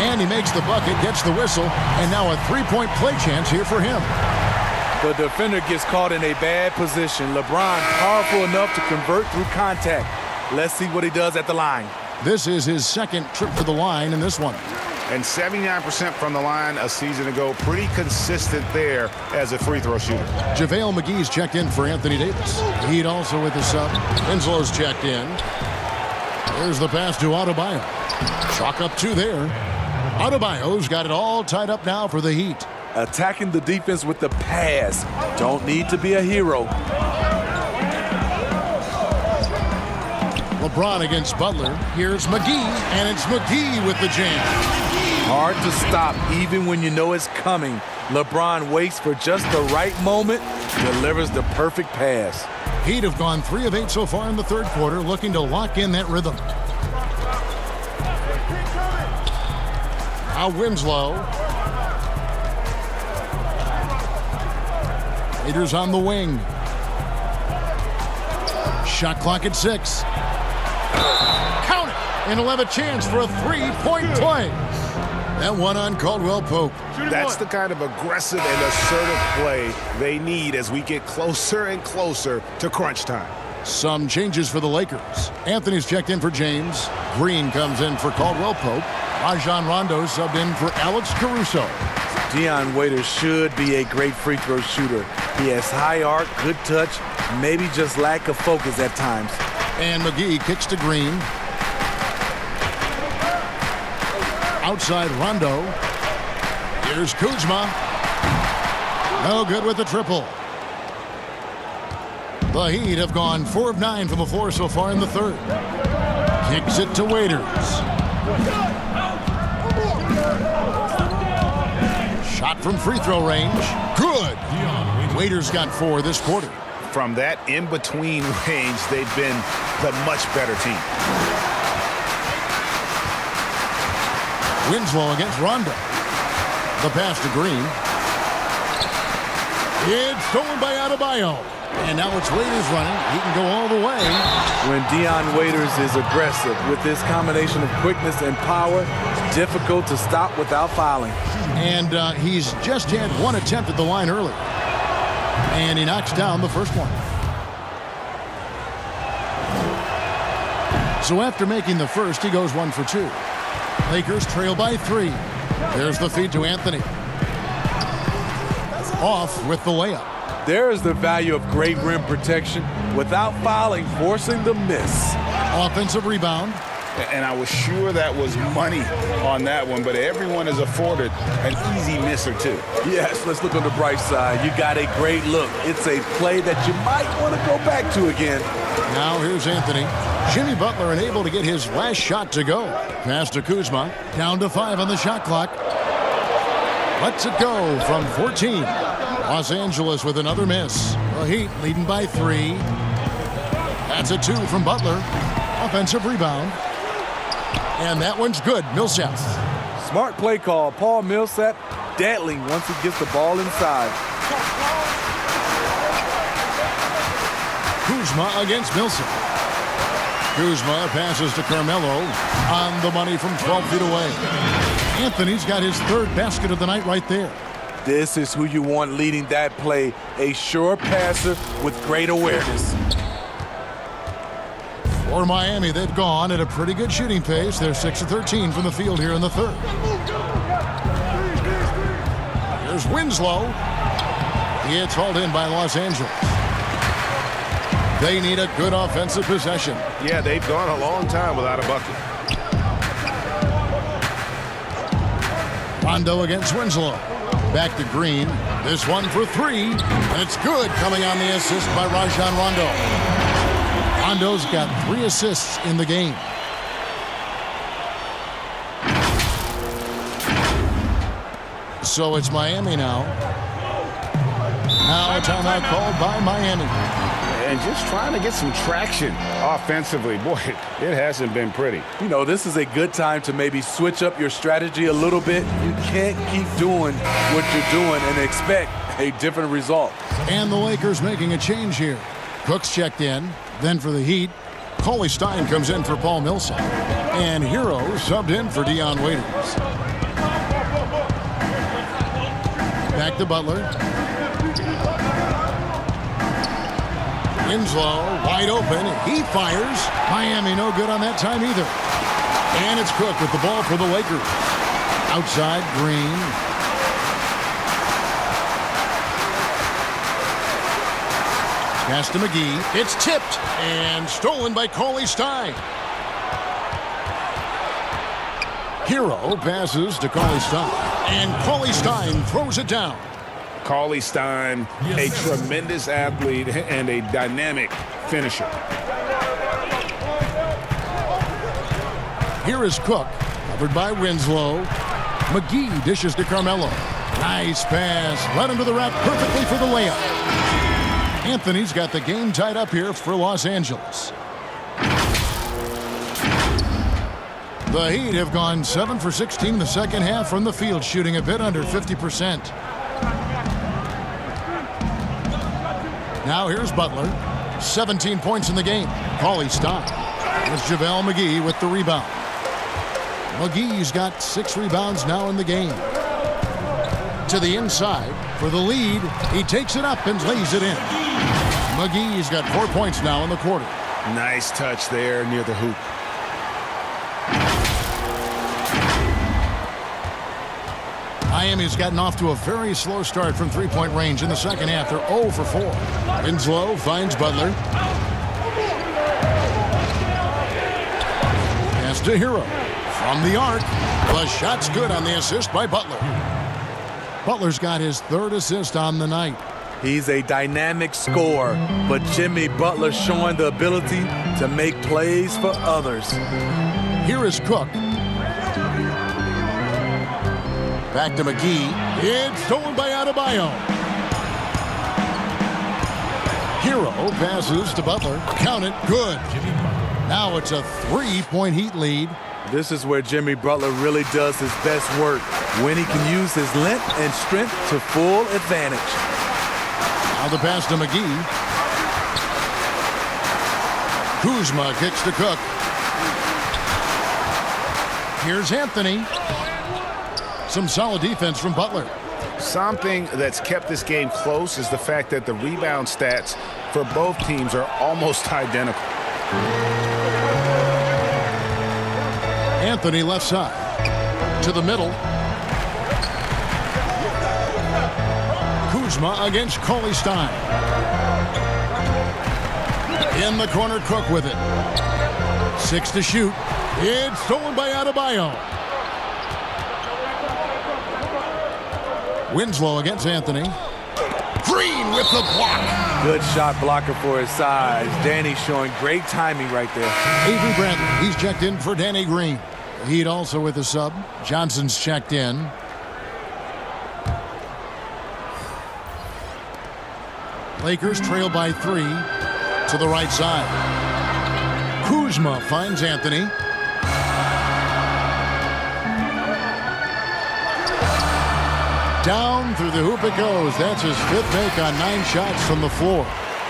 And he makes the bucket, gets the whistle, and now a 3-point play chance here for him. The defender gets caught in a bad position. LeBron powerful enough to convert through contact. Let's see what he does at the line. This is his second trip to the line in this one. And 79% from the line a season ago. Pretty consistent there as a free throw shooter. JaVale McGee's checked in for Anthony Davis. Heat also with his sub. Winslow's checked in. There's the pass to Adebayo. Chalk up 2 there. Adebayo's got it all tied up now for the Heat. Attacking the defense with the pass. Don't need to be a hero. LeBron against Butler. Here's McGee, and it's McGee with the jam. Hard to stop even when you know it's coming. LeBron waits for just the right moment, delivers the perfect pass. Heat have gone 3 of 8 so far in the third quarter, looking to lock in that rhythm. Now Winslow. Raiders on the wing. Shot clock at 6. Count it! And he'll have a chance for a 3-point play. That one on Caldwell Pope. That's the kind of aggressive and assertive play they need as we get closer and closer to crunch time. Some changes for the Lakers. Anthony's checked in for James. Green comes in for Caldwell Pope. Rajon Rondo subbed in for Alex Caruso. Dion Waiters should be a great free throw shooter. He has high arc, good touch, maybe just lack of focus at times. And McGee kicks to Green. Outside Rondo. Here's Kuzma. No good with the triple. The Heat have gone 4 of 9 from the floor so far in the third. Kicks it to Waiters. Shot from free throw range. Good. Waiters got 4 this quarter. From that in-between range, they've been the much better team. Winslow against Rondo. The pass to Green. It's stolen by Adebayo. And now it's Waiters running. He can go all the way. When Dion Waiters is aggressive with this combination of quickness and power, it's difficult to stop without fouling. And he's just had 1 attempt at the line early. And he knocks down the first one. So after making the first, he goes 1 for 2. Lakers trail by 3. There's the feed to Anthony. Off with the layup. There is the value of great rim protection without fouling, forcing the miss. Offensive rebound. And I was sure that was money on that one, but everyone is afforded an easy miss or 2. Yes, let's look on the bright side. You got a great look. It's a play that you might want to go back to again. Now here's Anthony. Jimmy Butler unable to get his last shot to go. Pass to Kuzma. Down to 5 on the shot clock. Lets it go from 14. Los Angeles with another miss. The Heat leading by 3. That's a 2 from Butler. Offensive rebound. And that one's good. Millsap. Smart play call. Paul Millsap deadly once he gets the ball inside. Kuzma against Millsap. Kuzma passes to Carmelo on the money from 12 feet away. Anthony's got his 3rd basket of the night right there. This is who you want leading that play. A sure passer with great awareness. For Miami, they've gone at a pretty good shooting pace. They're 6 of 13 from the field here in the 3rd. Here's Winslow. He gets hauled in by Los Angeles. They need a good offensive possession. Yeah, they've gone a long time without a bucket. Rondo against Winslow. Back to Green. This one for 3. And it's good, coming on the assist by Rajon Rondo. Rondo's got 3 assists in the game. So it's Miami now. Now a timeout called by Miami. And just trying to get some traction offensively. Boy, it hasn't been pretty. You know, this is a good time to maybe switch up your strategy a little bit. You can't keep doing what you're doing and expect a different result. And the Lakers making a change here. Cook's checked in. Then for the Heat, Cauley Stein comes in for Paul Millsap. And Hero subbed in for Dion Waiters. Back to Butler. Winslow wide open. He fires. Miami no good on that time either. And it's Cook with the ball for the Lakers. Outside, Green. Pass to McGee. It's tipped and stolen by Cauley Stein. Hero passes to Cauley Stein. And Cauley Stein throws it down. Cauley Stein, a tremendous athlete and a dynamic finisher. Here is Cook, covered by Winslow. McGee dishes to Carmelo. Nice pass. Led him to the rack perfectly for the layup. Anthony's got the game tied up here for Los Angeles. The Heat have gone 7 for 16 in the second half from the field, shooting a bit under 50%. Now here's Butler. 17 points in the game. Cauley Stein. There's JaVale McGee with the rebound. McGee's got 6 rebounds now in the game. To the inside for the lead. He takes it up and lays it in. McGee's got 4 points now in the quarter. Nice touch there near the hoop. Miami's gotten off to a very slow start from three-point range in the second half. They're 0 for 4. Winslow finds Butler. Pass to Hero. From the arc. The shot's good on the assist by Butler. Butler's got his 3rd assist on the night. He's a dynamic scorer, but Jimmy Butler showing the ability to make plays for others. Here is Cook. Back to McGee. It's stolen by Adebayo. Hero passes to Butler. Count it. Good. Now it's a 3-point Heat lead. This is where Jimmy Butler really does his best work, when he can use his length and strength to full advantage. Now the pass to McGee. Kuzma kicks to Cook. Here's Anthony. Some solid defense from Butler. Something that's kept this game close is the fact that the rebound stats for both teams are almost identical. Anthony left side. To the middle. Kuzma against Cauley Stein. In the corner, Cook with it. 6 to shoot. It's stolen by Adebayo. Winslow against Anthony. Green with the block. Good shot blocker for his size. Danny showing great timing right there. Avery Bradley, he's checked in for Danny Green. Heat also with a sub. Johnson's checked in. Lakers trail by 3 to the right side. Kuzma finds Anthony. Down through the hoop it goes. That's his 5th make on 9 shots from the floor.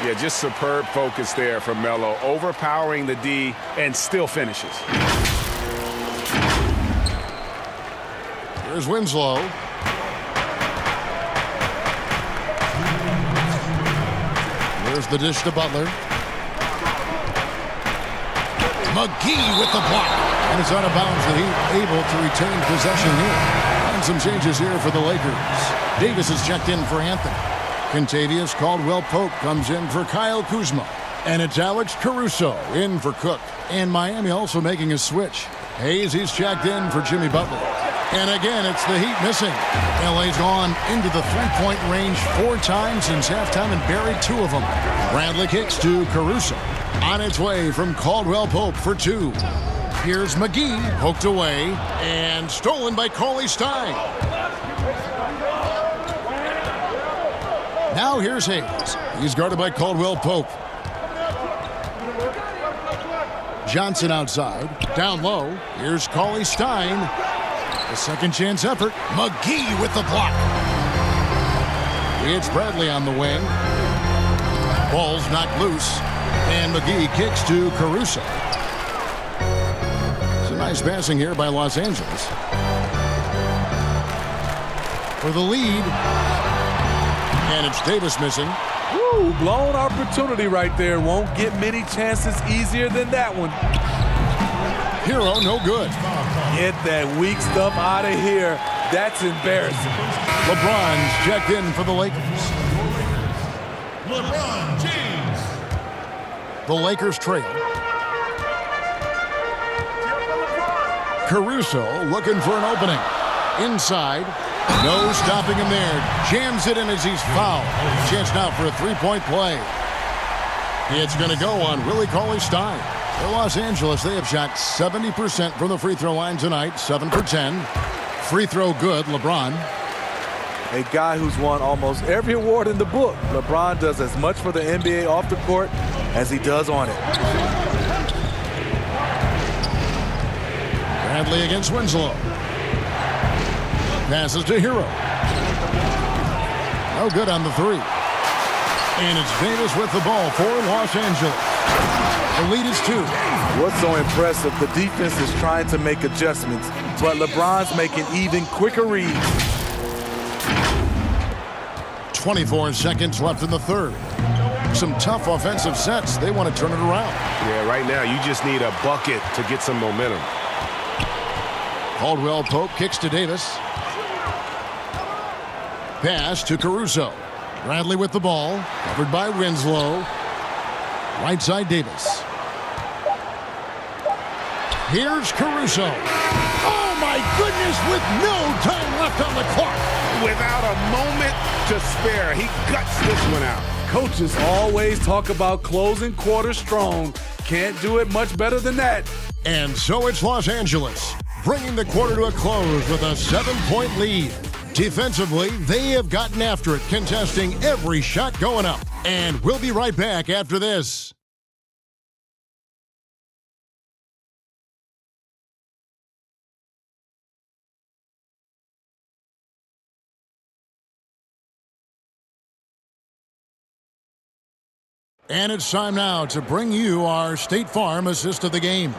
Yeah, just superb focus there from Melo, overpowering the D and still finishes. Here's Winslow. There's the dish to Butler. McGee with the block. And it's out of bounds. The Heat able to retain possession here. And some changes here for the Lakers. Davis is checked in for Anthony. Kentavious Caldwell-Pope comes in for Kyle Kuzma. And it's Alex Caruso in for Cook. And Miami also making a switch. Hayes, he's checked in for Jimmy Butler. And again, it's the Heat missing. L.A.'s gone into the three-point range 4 times since halftime and buried 2 of them. Bradley kicks to Caruso. On its way from Caldwell-Pope for 2. Here's McGee, poked away, and stolen by Cauley-Stein. Now here's Hayes. He's guarded by Caldwell-Pope. Johnson outside. Down low. Here's Cauley-Stein. A second chance effort. McGee with the block. It's Bradley on the wing. Ball's knocked loose. And McGee kicks to Caruso. It's a nice passing here by Los Angeles. For the lead. And it's Davis missing. Woo, blown opportunity right there. Won't get many chances easier than that one. Hero, no good. Get that weak stuff out of here. That's embarrassing. LeBron's checked in for the Lakers. LeBron James. The Lakers trail. Caruso looking for an opening. Inside. No stopping him there. Jams it in as he's fouled. Chance now for a 3-point play. It's going to go on Willie Cauley-Stein. For Los Angeles, they have shot 70% from the free throw line tonight, 7 for 10. Free throw good, LeBron. A guy who's won almost every award in the book. LeBron does as much for the NBA off the court as he does on it. Bradley against Winslow. Passes to Hero. No good on the 3. And it's Davis with the ball for Los Angeles. The lead is 2. What's so impressive, the defense is trying to make adjustments, but LeBron's making even quicker reads. 24 seconds left in the 3rd. Some tough offensive sets. They want to turn it around. Yeah, right now you just need a bucket to get some momentum. Caldwell-Pope kicks to Davis. Pass to Caruso. Bradley with the ball. Covered by Winslow. Right side Davis. Here's Caruso. Oh my goodness, with no time left on the clock. Without a moment to spare, he guts this one out. Coaches always talk about closing quarters strong. Can't do it much better than that. And so it's Los Angeles, bringing the quarter to a close with a 7-point lead. Defensively, they have gotten after it, contesting every shot going up. And we'll be right back after this. And it's time now to bring you our State Farm assist of the game.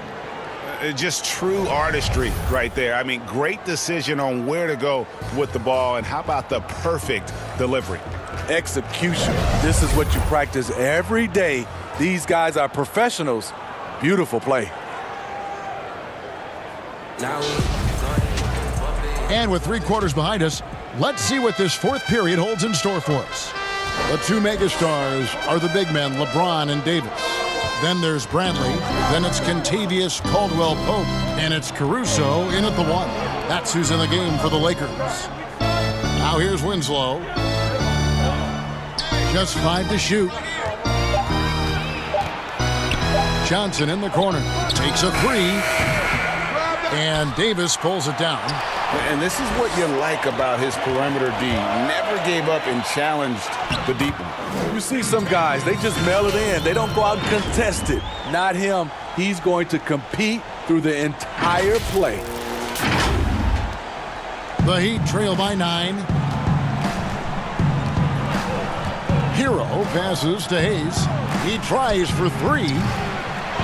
Just true artistry right there. I mean, great decision on where to go with the ball, and how about the perfect delivery? Execution. This is what you practice every day. These guys are professionals. Beautiful play. And with 3 quarters behind us, let's see what this 4th period holds in store for us. The 2 megastars are the big men, LeBron and Davis. Then there's Bradley. Then it's Kentavious Caldwell-Pope. And it's Caruso in at the 1. That's who's in the game for the Lakers. Now here's Winslow. Just 5 to shoot. Johnson in the corner. Takes a 3. And Davis pulls it down. And this is what you like about his perimeter D. Never gave up and challenged the deep one. You see some guys, they just mail it in. They don't go out and contest it. Not him. He's going to compete through the entire play. The Heat trail by 9. Hero passes to Hayes. He tries for 3.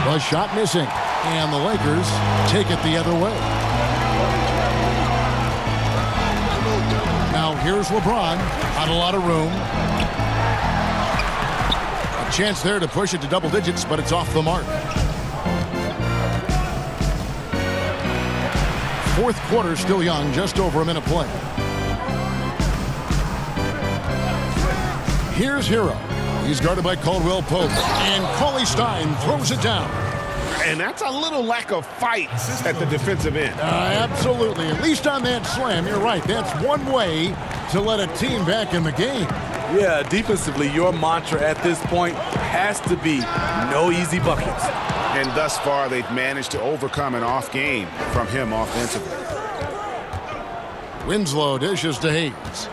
The shot missing. And the Lakers take it the other way. Now here's LeBron. Not a lot of room. A chance there to push it to double digits, but it's off the mark. Fourth quarter still young, just over a minute play. Here's Hero. He's guarded by Caldwell Pope. And Cauley Stein throws it down. And that's a little lack of fight at the defensive end. Absolutely. At least on that slam, you're right. That's one way to let a team back in the game. Yeah, defensively, your mantra at this point has to be no easy buckets. And thus far, they've managed to overcome an off game from him offensively. Winslow dishes to Hayes.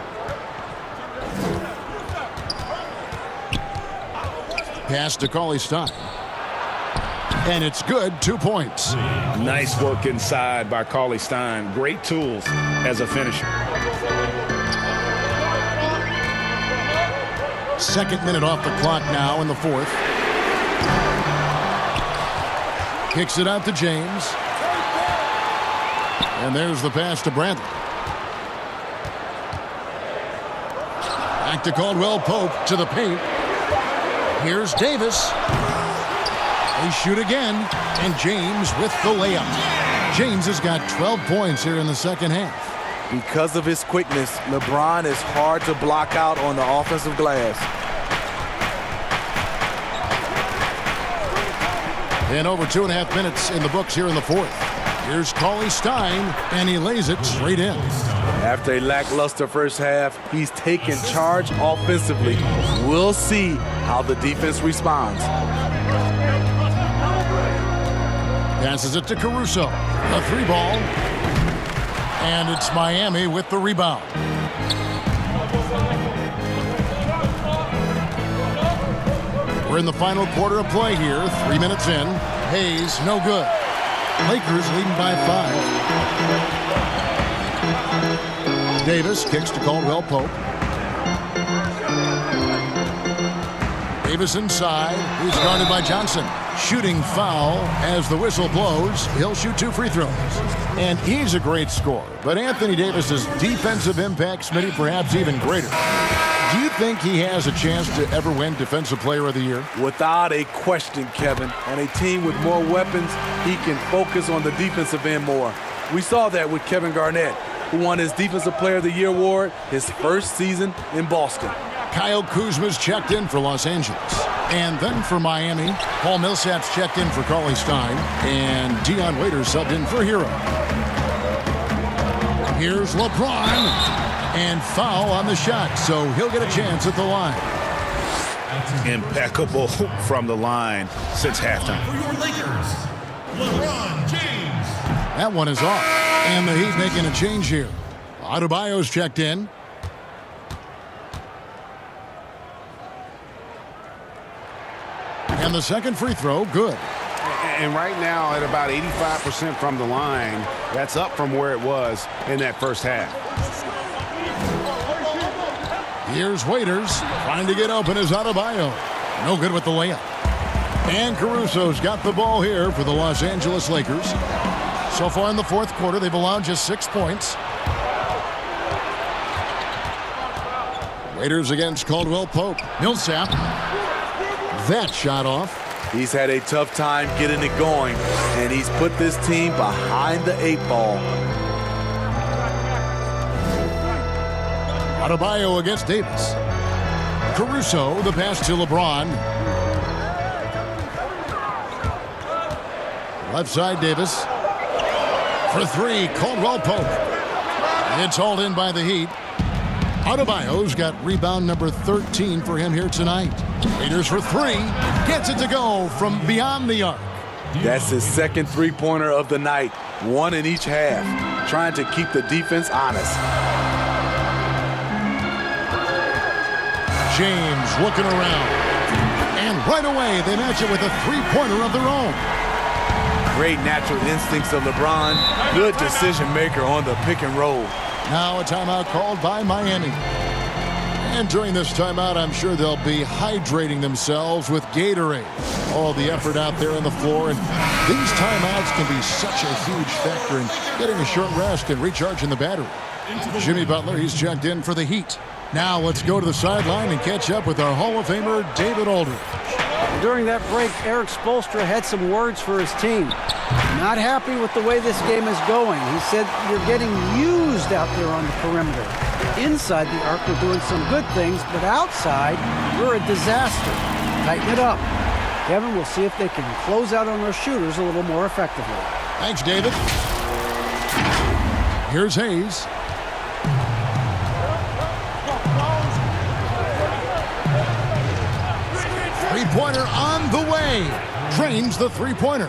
Pass to Cauley Stein. And it's good, 2 points. Nice work inside by Cauley Stein. Great tools as a finisher. Second minute off the clock now in the fourth. Kicks it out to James. And there's the pass to Bradley. Back to Caldwell Pope to the paint. Here's Davis. They shoot again, and James with the layup. James has got 12 points here in the second half. Because of his quickness, LeBron is hard to block out on the offensive glass. And over 2.5 minutes in the books here in the fourth. Here's Cauley Stein, and he lays it straight in. After a lackluster first half, he's taken charge offensively. We'll see how the defense responds. Passes it to Caruso. A 3-ball. And it's Miami with the rebound. We're in the final quarter of play here. 3 minutes in. Hayes, no good. Lakers leading by 5. Davis kicks to Caldwell Pope. Davis inside. He's guarded by Johnson. Shooting foul as the whistle blows. He'll shoot 2 free throws. And he's a great scorer. But Anthony Davis's defensive impact, Smitty, perhaps even greater. Do you think he has a chance to ever win Defensive Player of the Year? Without a question, Kevin. On a team with more weapons, he can focus on the defensive end more. We saw that with Kevin Garnett, who won his Defensive Player of the Year award his first season in Boston. Kyle Kuzma's checked in for Los Angeles. And then for Miami, Paul Millsap's checked in for Cauley Stein. And Dion Waiters subbed in for Hero. Here's LeBron. And foul on the shot, so he'll get a chance at the line. Impeccable from the line since halftime. For your Lakers, LeBron James. That one is off. And the Heat making a change here. Adebayo's checked in. And the second free throw, good. And right now at about 85% from the line, that's up from where it was in that first half. Here's Waiters trying to get open as Adebayo. No good with the layup. And Caruso's got the ball here for the Los Angeles Lakers. So far in the fourth quarter, they've allowed just 6 points. Waiters against Caldwell Pope. Millsap. That shot off. He's had a tough time getting it going, and he's put this team behind the 8 ball. Adebayo against Davis. Caruso, the pass to LeBron. Left side, Davis. For 3, Caldwell Pope. It's hauled in by the Heat. Adebayo's got rebound number 13 for him here tonight. Waiters for 3. Gets it to go from beyond the arc. That's his second three-pointer of the night. one in each half, trying to keep the defense honest. James looking around. And right away, they match it with a three-pointer of their own. Great natural instincts of LeBron. Good decision maker on the pick and roll. Now a timeout called by Miami. And during this timeout, I'm sure they'll be hydrating themselves with Gatorade. All the effort out there on the floor. And these timeouts can be such a huge factor in getting a short rest and recharging the battery. Jimmy Butler, he's checked in for the Heat. Now let's go to the sideline and catch up with our Hall of Famer, David Aldridge. During that break, Eric Spoelstra had some words for his team. Not happy with the way this game is going. He said, you're getting used out there on the perimeter. Inside the arc, we're doing some good things, but outside, we're a disaster. Tighten it up. Kevin, we'll see if they can close out on their shooters a little more effectively. Thanks, David. Here's Hayes. Three-pointer on the way. Drains the three-pointer.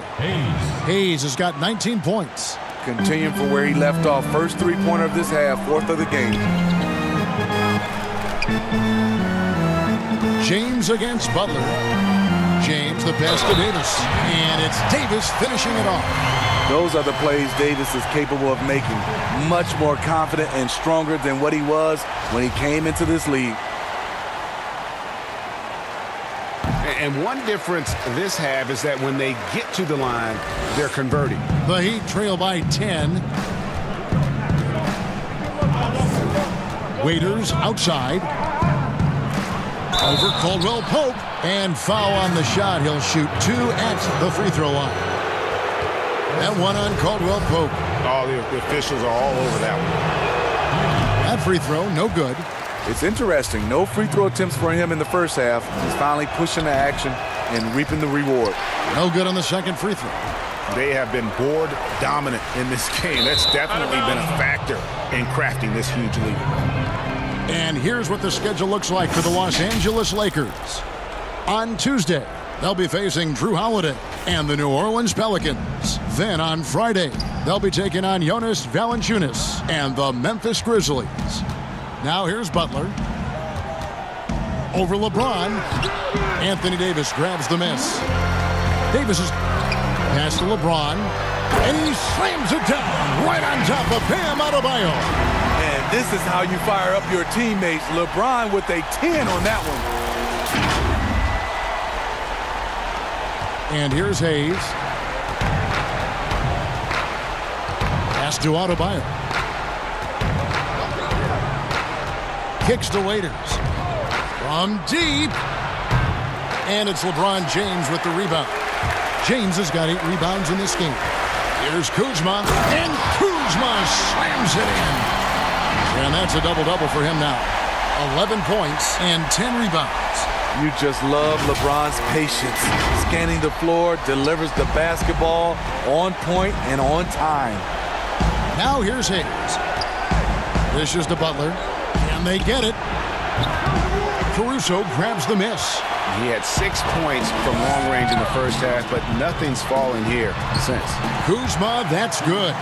Hayes has got 19 points. Continuing from where he left off. First three-pointer of this half, fourth of the game. James against Butler. James the pass to Davis. And it's Davis finishing it off. Those are the plays Davis is capable of making. Much more confident and stronger than what he was when he came into this league. And one difference this half is that when they get to the line, they're converting. The Heat trail by 10. Waiters outside. Over Caldwell Pope. And foul on the shot. He'll shoot two at the free throw line. That one on Caldwell Pope. All the officials are all over that one. That free throw, no good. It's interesting. No free throw attempts for him in the first half. He's finally pushing the action and reaping the reward. No good on the second free throw. They have been board dominant in this game. That's definitely been a factor in crafting this huge lead. And here's what the schedule looks like for the Los Angeles Lakers. On Tuesday, they'll be facing Drew Holiday and the New Orleans Pelicans. Then on Friday, they'll be taking on Jonas Valanciunas and the Memphis Grizzlies. Now here's Butler. Over LeBron. Anthony Davis grabs the miss. Davis is pass to LeBron. And he slams it down right on top of Bam Adebayo. And this is how you fire up your teammates. LeBron with a 10 on that one. And here's Hayes. Pass to Adebayo. Kicks to Waiters. From deep. And it's LeBron James with the rebound. James has got 8 rebounds in this game. Here's Kuzma. And Kuzma slams it in. And that's a double-double for him now. 11 points and 10 rebounds. You just love LeBron's patience. Scanning the floor, delivers the basketball on point and on time. Now here's Hayes. Dishes to Butler. And they get it. Caruso grabs the miss. He had 6 points from long range in the first half, but nothing's fallen here since. Kuzma, that's good.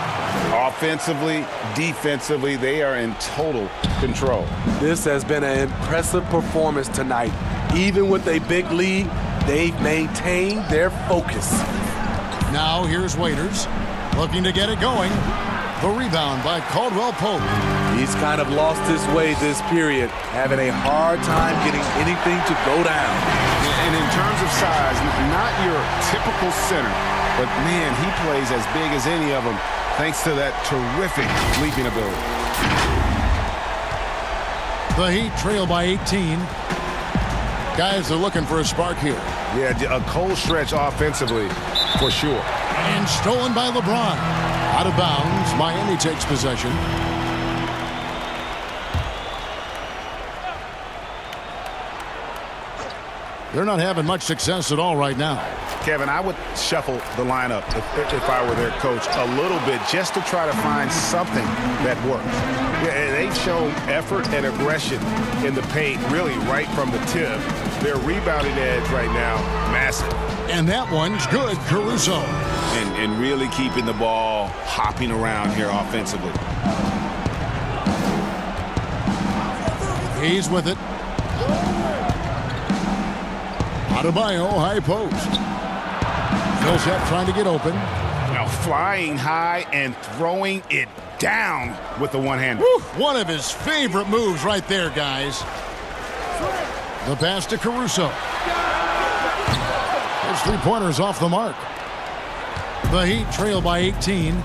Offensively, defensively, they are in total control. This has been an impressive performance tonight. Even with a big lead, they've maintained their focus. Now here's Waiters, looking to get it going. The rebound by Caldwell Pope. He's kind of lost his way this period, having a hard time getting anything to go down. And in terms of size, not your typical center, but man, he plays as big as any of them thanks to that terrific leaping ability. The Heat trail by 18. Guys are looking for a spark here. Yeah, a cold stretch offensively, for sure. And stolen by LeBron. Out of bounds, Miami takes possession. They're not having much success at all right now. Kevin, I would shuffle the lineup if I were their coach a little bit just to try to find something that works. Yeah, they've shown effort and aggression in the paint really right from the tip. Their rebounding edge right now, massive. And that one's good, Caruso. And really keeping the ball hopping around here offensively. He's with it. Adebayo, high post. Millsap trying to get open. Now flying high and throwing it down with the one-hander. One of his favorite moves right there, guys. The pass to Caruso. His three-pointers off the mark. The Heat trail by 18.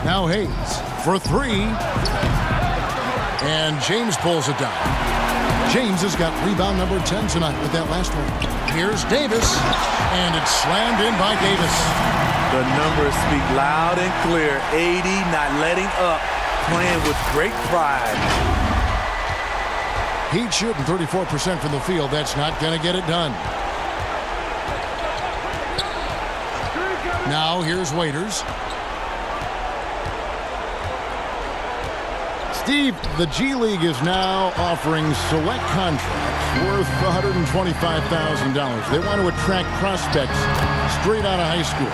Now Hayes for three. And James pulls it down. James has got rebound number 10 tonight with that last one. Here's Davis, and it's slammed in by Davis. The numbers speak loud and clear. 80, not letting up, playing with great pride. Heat shooting 34% from the field. That's not going to get it done. Now here's Waiters. Steve, the G League is now offering select contracts worth $125,000. They want to attract prospects straight out of high school.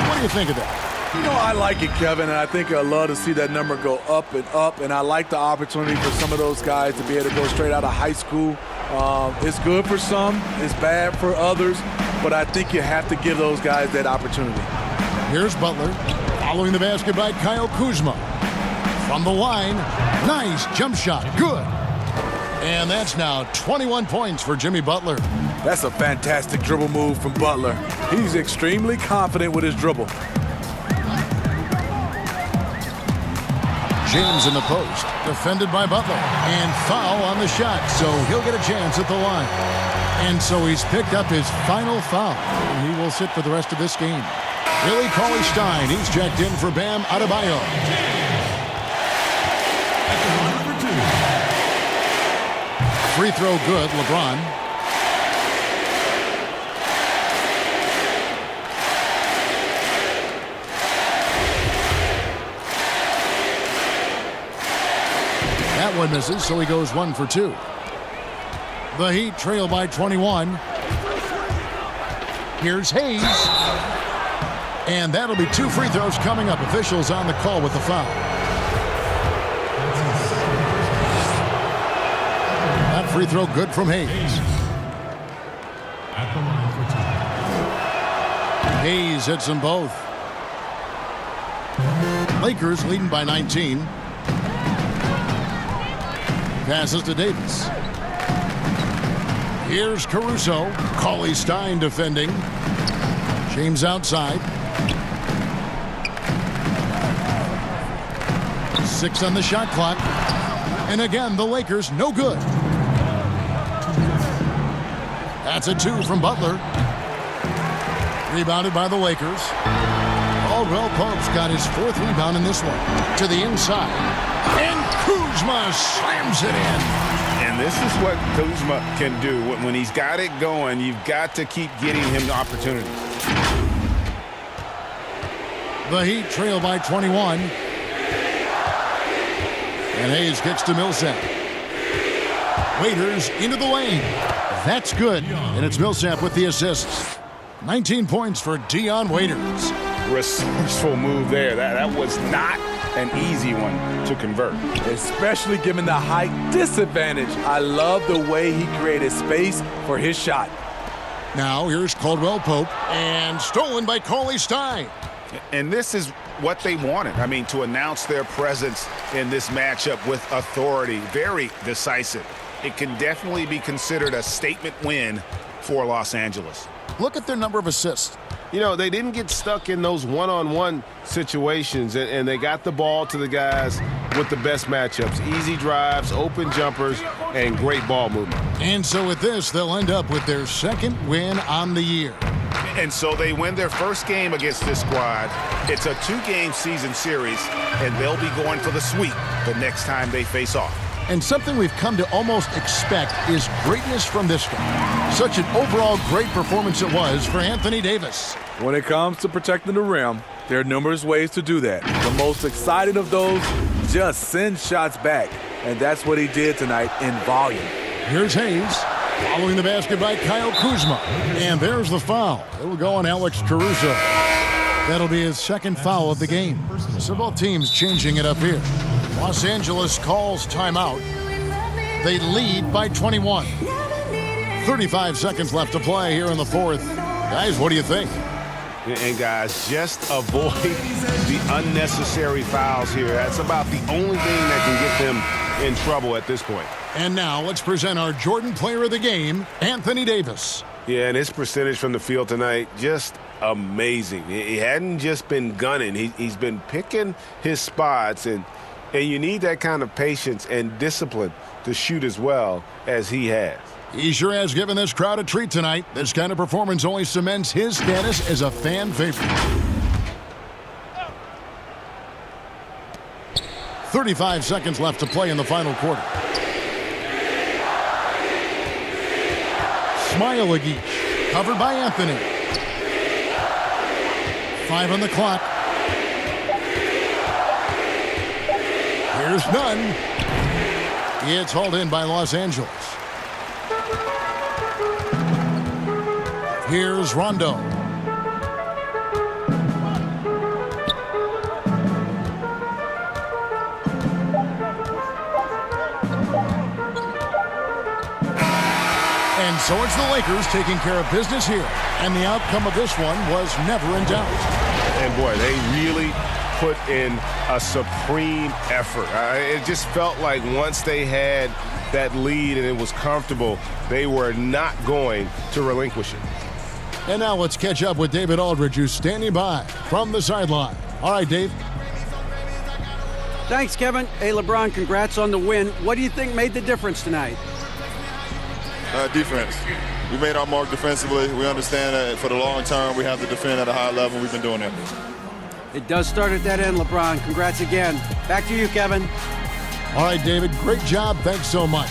What do you think of that? You know, I like it, Kevin, and I think I'd love to see that number go up and up, and I like the opportunity for some of those guys to be able to go straight out of high school. It's good for some, it's bad for others, but I think you have to give those guys that opportunity. Here's Butler, following the basket by Kyle Kuzma. From the line, nice jump shot, good. And that's now 21 points for Jimmy Butler. That's a fantastic dribble move from Butler. He's extremely confident with his dribble. James in the post, defended by Butler, and foul on the shot, so he'll get a chance at the line. And so he's picked up his final foul, and he will sit for the rest of this game. Billy Cauley-Stein, he's checked in for Bam Adebayo. Free throw good, LeBron. That one misses, so he goes 1 for 2. The Heat trail by 21. Here's Hayes. And that'll be 2 free throws coming up. Officials on the call with the foul. That free throw good from Hayes. Hayes hits them both. Lakers leading by 19. Passes to Davis. Here's Caruso. Cauley-Stein defending. James outside. 6 on the shot clock. And again, the Lakers no good. That's a 2 from Butler. Rebounded by the Lakers. Caldwell Pope's got his 4th rebound in this one. To the inside. And Kuzma slams it in. And this is what Kuzma can do. When he's got it going, you've got to keep getting him the opportunity. The Heat trail by 21. And Hayes kicks to Millsap. Waiters into the lane. That's good. And it's Millsap with the assists. 19 points for Dion Waiters. Resourceful move there. That was not an easy one to convert. Especially given the height disadvantage. I love the way he created space for his shot. Now here's Caldwell Pope. And stolen by Cauley-Stein. And this is what they wanted. I mean, to announce their presence in this matchup with authority. Very decisive. It can definitely be considered a statement win for Los Angeles. Look at their number of assists. You know, they didn't get stuck in those one-on-one situations, and they got the ball to the guys with the best matchups. Easy drives, open jumpers, and great ball movement. And so with this, they'll end up with their 2nd win on the year. And so they win their first game against this squad. It's a 2-game season series, and they'll be going for the sweep the next time they face off. And something we've come to almost expect is greatness from this guy. Such an overall great performance it was for Anthony Davis. When it comes to protecting the rim, there are numerous ways to do that. The most exciting of those, just send shots back. And that's what he did tonight in volume. Here's Hayes, following the basket by Kyle Kuzma. And there's the foul. It will go on Alex Caruso. That'll be his second foul of the game. So both teams changing it up here. Los Angeles calls timeout. They lead by 21. 35 seconds left to play here in the fourth. Guys, what do you think? And guys, just avoid the unnecessary fouls here. That's about the only thing that can get them in trouble at this point. And now let's present our Jordan Player of the Game, Anthony Davis. Yeah, and his percentage from the field tonight, just amazing. He hadn't just been gunning. He's been picking his spots, and you need that kind of patience and discipline to shoot as well as he has. He sure has given this crowd a treat tonight. This kind of performance only cements his status as a fan favorite. 35 seconds left to play in the final quarter. Smailagic, covered by Anthony. 5 on the clock. Here's none. It's hauled in by Los Angeles. Here's Rondo. And so it's the Lakers taking care of business here. And the outcome of this one was never in doubt. And boy, they really put in a supreme effort. It just felt like once they had that lead and it was comfortable, they were not going to relinquish it. And now let's catch up with David Aldridge, who's standing by from the sideline. All right, Dave. Thanks, Kevin. Hey, LeBron, congrats on the win. What do you think made the difference tonight? Defense. We made our mark defensively. We understand that for the long term, we have to defend at a high level. We've been doing that. It does start at that end, LeBron. Congrats again. Back to you, Kevin. All right, David, great job. Thanks so much.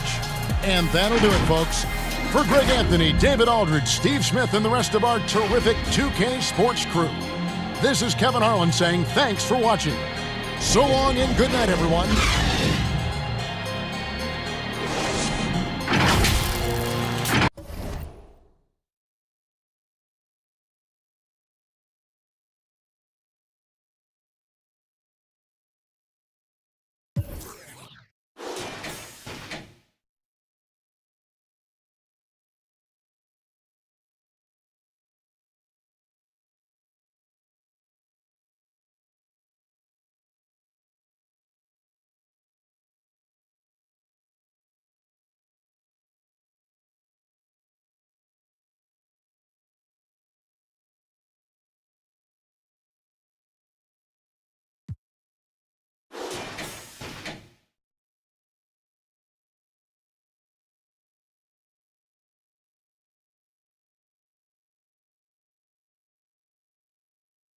And that'll do it, folks. For Greg Anthony, David Aldridge, Steve Smith, and the rest of our terrific 2K Sports crew, this is Kevin Harlan saying thanks for watching. So long and good night, everyone.